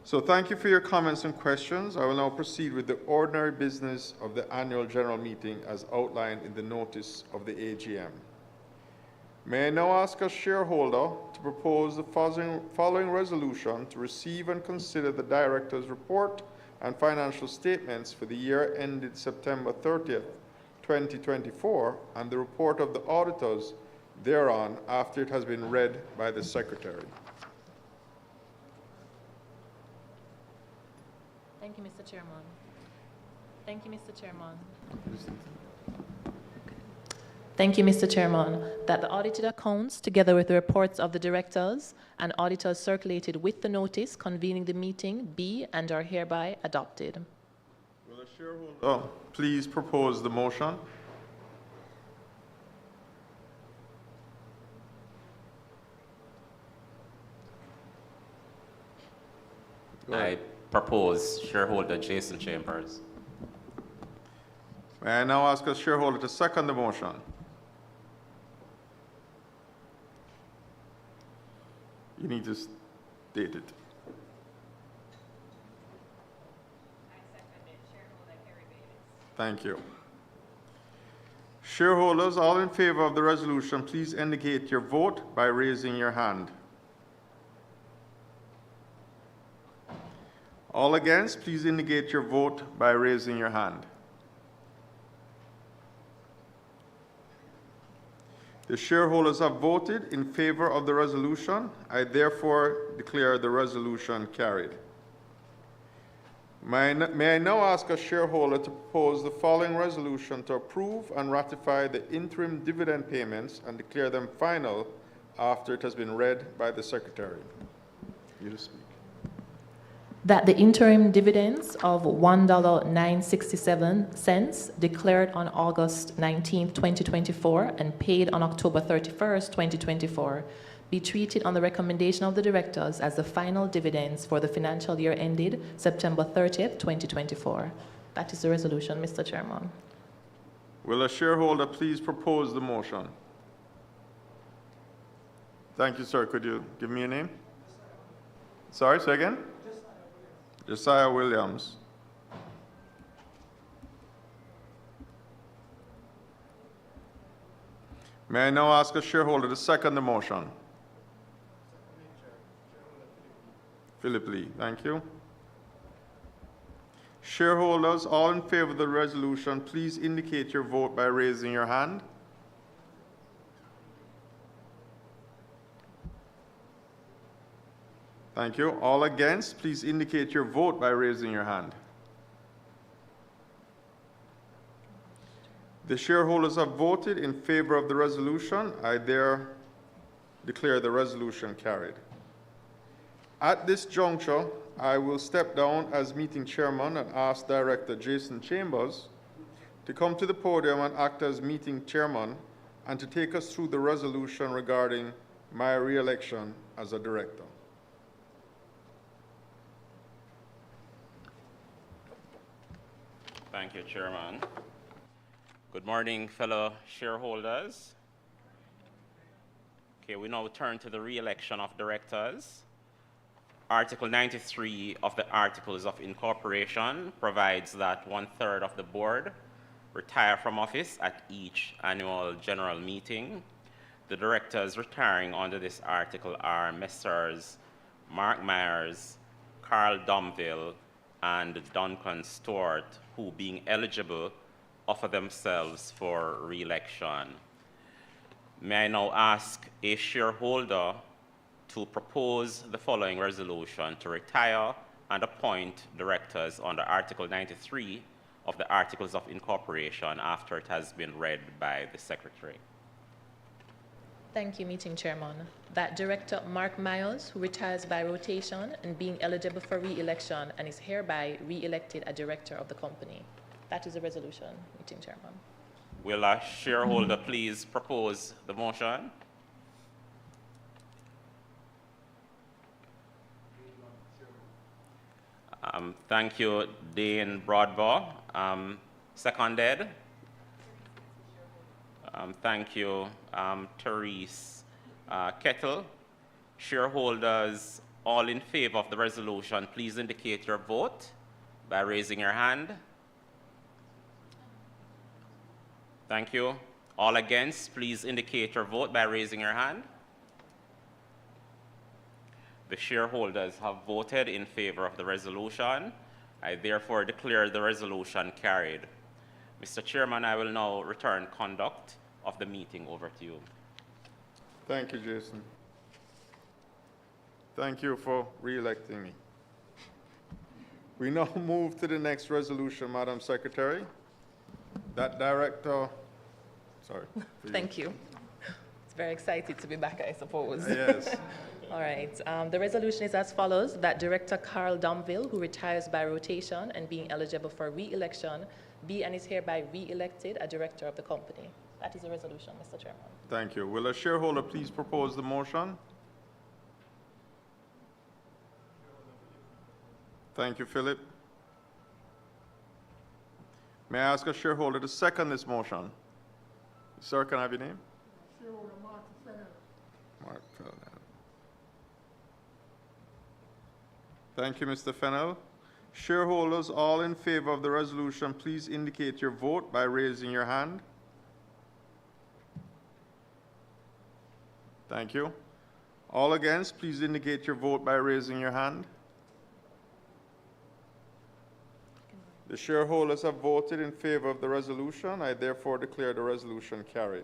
H: So thank you for your comments and questions. I will now proceed with the ordinary business of the annual general meeting as outlined in the notice of the AGM. May I now ask a shareholder to propose the following resolution to receive and consider the director's report and financial statements for the year ended September 30th, 2024, and the report of the auditors thereon after it has been read by the secretary.
G: Thank you, Mr. Chairman. Thank you, Mr. Chairman. Thank you, Mr. Chairman. That the audited accounts, together with the reports of the directors and auditors circulated with the notice convening the meeting, be and are hereby adopted.
H: Will the shareholder please propose the motion?
O: I propose shareholder Jason Chambers.
H: May I now ask a shareholder to second the motion? You need to state it. Thank you. Shareholders, all in favor of the resolution, please indicate your vote by raising your hand. All against, please indicate your vote by raising your hand. The shareholders have voted in favor of the resolution. I therefore declare the resolution carried. May I now ask a shareholder to propose the following resolution to approve and ratify the interim dividend payments and declare them final after it has been read by the Secretary. You to speak.
G: That the interim dividends of $1.967 declared on August 19, 2024 and paid on October 31, 2024 be treated on the recommendation of the directors as the final dividends for the financial year ended September 30, 2024. That is the resolution, Mr. Chairman.
H: Will a shareholder please propose the motion? Thank you, sir. Could you give me a name? Sorry, say again? Josiah Williams. May I now ask a shareholder to second the motion? Philip Lee, thank you. Shareholders, all in favor of the resolution, please indicate your vote by raising your hand. Thank you. All against, please indicate your vote by raising your hand. The shareholders have voted in favor of the resolution. I declare the resolution carried. At this juncture, I will step down as meeting chairman and ask Director Jason Chambers to come to the podium and act as meeting chairman and to take us through the resolution regarding my re-election as a director.
O: Thank you, Chairman. Good morning, fellow shareholders. Okay, we now turn to the re-election of directors. Article 93 of the Articles of Incorporation provides that 1/3 of the board retire from office at each annual general meeting. The directors retiring under this article are Messrs. Mark Myers, Carl Domville, and Duncan Stewart, who, being eligible, offer themselves for re-election. May I now ask a shareholder to propose the following resolution to retire and appoint directors under Article 93 of the Articles of Incorporation after it has been read by the Secretary.
G: Thank you, meeting chairman. That Director Mark Myers, who retires by rotation and being eligible for re-election and is hereby re-elected a director of the company. That is the resolution, meeting chairman.
O: Will a shareholder please propose the motion? Thank you, Dane Broadbaugh. Seconded. Thank you, Therese Kettle. Shareholders, all in favor of the resolution, please indicate your vote by raising your hand. Thank you. All against, please indicate your vote by raising your hand. The shareholders have voted in favor of the resolution. I therefore declare the resolution carried. Mr. Chairman, I will now return conduct of the meeting over to you.
H: Thank you, Jason. Thank you for re-electing me. We now move to the next resolution, Madam Secretary. That director, sorry.
G: Thank you. It's very excited to be back, I suppose.
H: Yes.
G: All right. The resolution is as follows: that Director Carl Domville, who retires by rotation and being eligible for re-election, be and is hereby re-elected a director of the company. That is the resolution, Mr. Chairman.
H: Thank you. Will a shareholder please propose the motion? Thank you, Philip. May I ask a shareholder to second this motion? Sir, can I have your name?
R: Shareholder Mark Fennell.
H: Mark Fennell. Thank you, Mr. Fennell. Shareholders, all in favor of the resolution, please indicate your vote by raising your hand. Thank you. All against, please indicate your vote by raising your hand. The shareholders have voted in favor of the resolution. I therefore declare the resolution carried.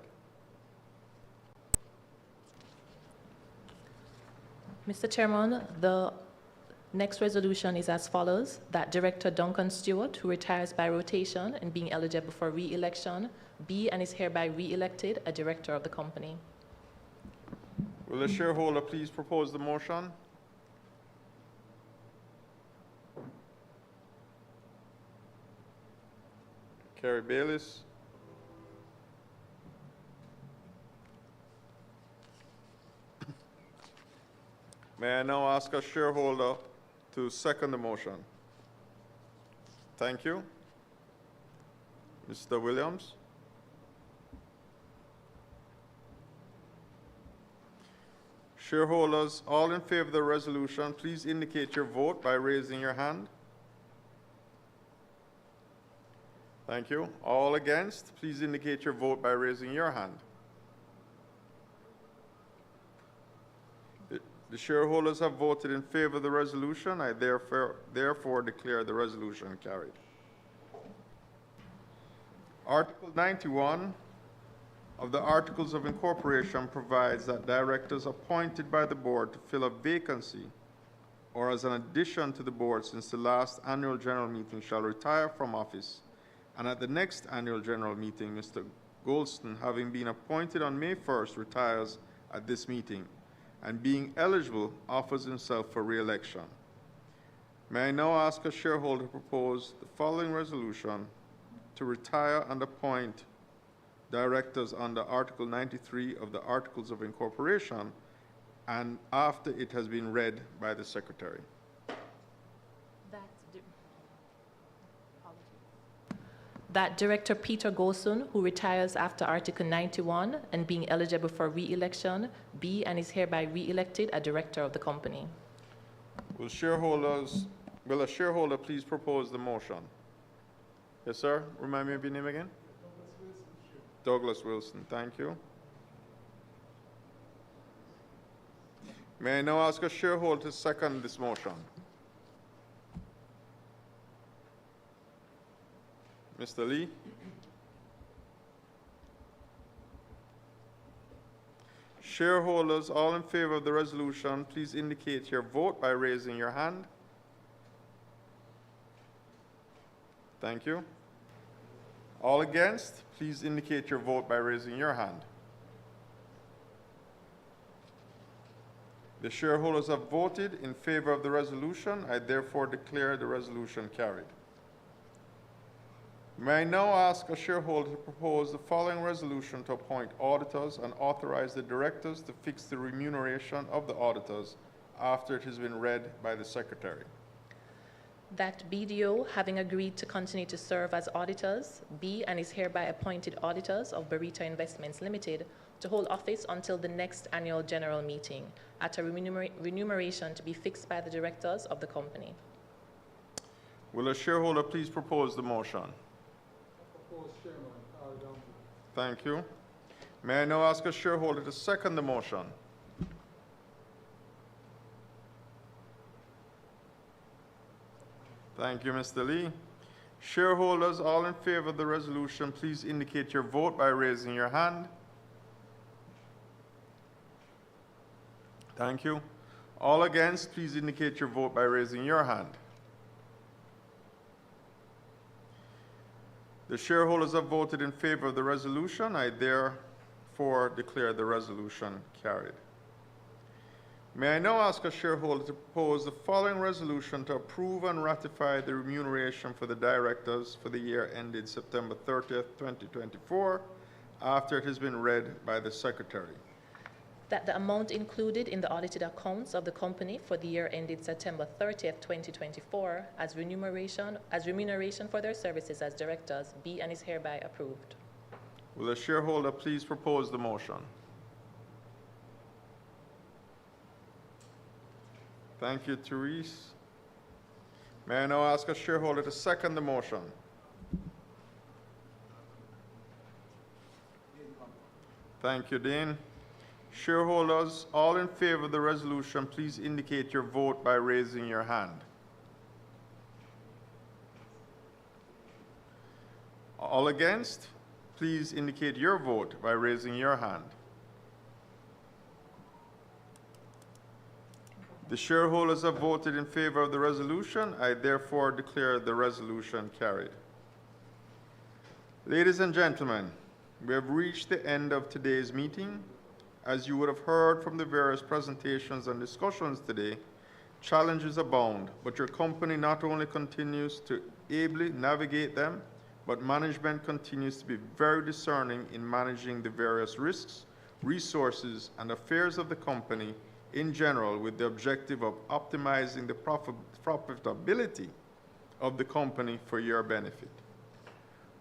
G: Mr. Chairman, the next resolution is as follows: that Director Duncan Stewart, who retires by rotation and being eligible for re-election, be and is hereby re-elected a director of the company.
H: Will the shareholder please propose the motion? Kerry Bayliss. May I now ask a shareholder to second the motion? Thank you. Mr. Williams. Shareholders, all in favor of the resolution, please indicate your vote by raising your hand. Thank you. All against, please indicate your vote by raising your hand. The shareholders have voted in favor of the resolution. I therefore declare the resolution carried. Article 91 of the Articles of Incorporation provides that directors appointed by the board to fill a vacancy or as an addition to the board since the last annual general meeting shall retire from office, and at the next annual general meeting, Mr. Goldston, having been appointed on May 1st, retires at this meeting, and being eligible, offers himself for re-election. May I now ask a shareholder to propose the following resolution to retire and appoint directors under Article 93 of the Articles of Incorporation, and after it has been read by the Secretary.
G: That Director Peter Golson, who retires after Article 91 and being eligible for re-election, be and is hereby re-elected a director of the company.
H: Will a shareholder please propose the motion? Yes, sir. Remind me of your name again. Douglas Wilson. Thank you. May I now ask a shareholder to second this motion? Mr. Lee. Shareholders, all in favor of the resolution, please indicate your vote by raising your hand. Thank you. All against, please indicate your vote by raising your hand. The shareholders have voted in favor of the resolution. I therefore declare the resolution carried. May I now ask a shareholder to propose the following resolution to appoint auditors and authorize the directors to fix the remuneration of the auditors after it has been read by the Secretary.
G: That BDO, having agreed to continue to serve as auditors, be and is hereby appointed auditors of Barita Investments Ltd. To hold office until the next annual general meeting at a remuneration to be fixed by the directors of the company.
H: Will a shareholder please propose the motion? Thank you. May I now ask a shareholder to second the motion? Thank you, Mr. Lee. Shareholders, all in favor of the resolution, please indicate your vote by raising your hand. Thank you. All against, please indicate your vote by raising your hand. The shareholders have voted in favor of the resolution. I therefore declare the resolution carried. May I now ask a shareholder to propose the following resolution to approve and ratify the remuneration for the directors for the year ended September 30th, 2024, after it has been read by the Secretary.
G: that the amount included in the audited accounts of the company for the year ended September 30th, 2024 as remuneration for their services as directors be and is hereby approved.
H: Will the shareholder please propose the motion? Thank you, Therese. May I now ask a shareholder to second the motion? Thank you, Dean. Shareholders, all in favor of the resolution, please indicate your vote by raising your hand. All against, please indicate your vote by raising your hand. The shareholders have voted in favor of the resolution. I therefore declare the resolution carried. Ladies and gentlemen, we have reached the end of today's meeting. As you would have heard from the various presentations and discussions today, challenges abound, but your company not only continues to ably navigate them, but management continues to be very discerning in managing the various risks, resources, and affairs of the company in general, with the objective of optimizing the profitability of the company for your benefit.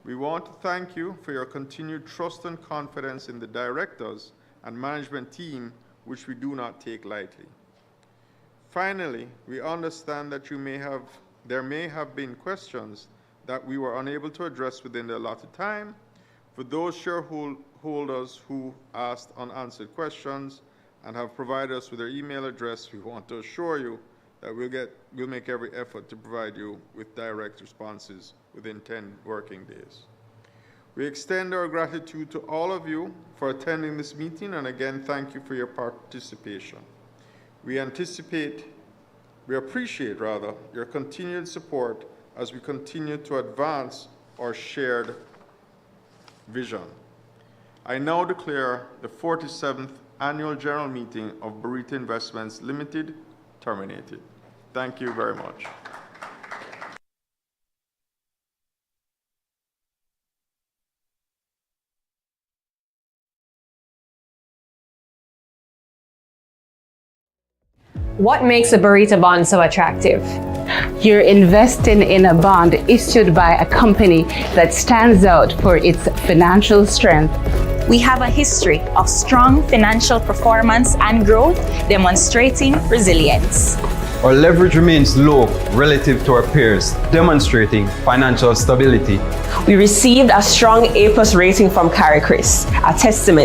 H: We want to thank you for your continued trust and confidence in the directors and management team, which we do not take lightly. Finally, we understand that there may have been questions that we were unable to address within the allotted time. For those shareholders who asked unanswered questions and have provided us with their email address, we want to assure you that we'll make every effort to provide you with direct responses within 10 working days. We extend our gratitude to all of you for attending this meeting, and again, thank you for your participation. We appreciate your continued support as we continue to advance our shared vision. I now declare the 47th Annual General Meeting of Barita Investments Ltd. terminated. Thank you very much.
F: What makes a Barita bond so attractive?
S: You're investing in a bond issued by a company that stands out for its financial strength.
A: We have a history of strong financial performance and growth, demonstrating resilience.
B: Our leverage remains low relative to our peers, demonstrating financial stability.
C: We received a strong A+ rating from CARICRIS, a testament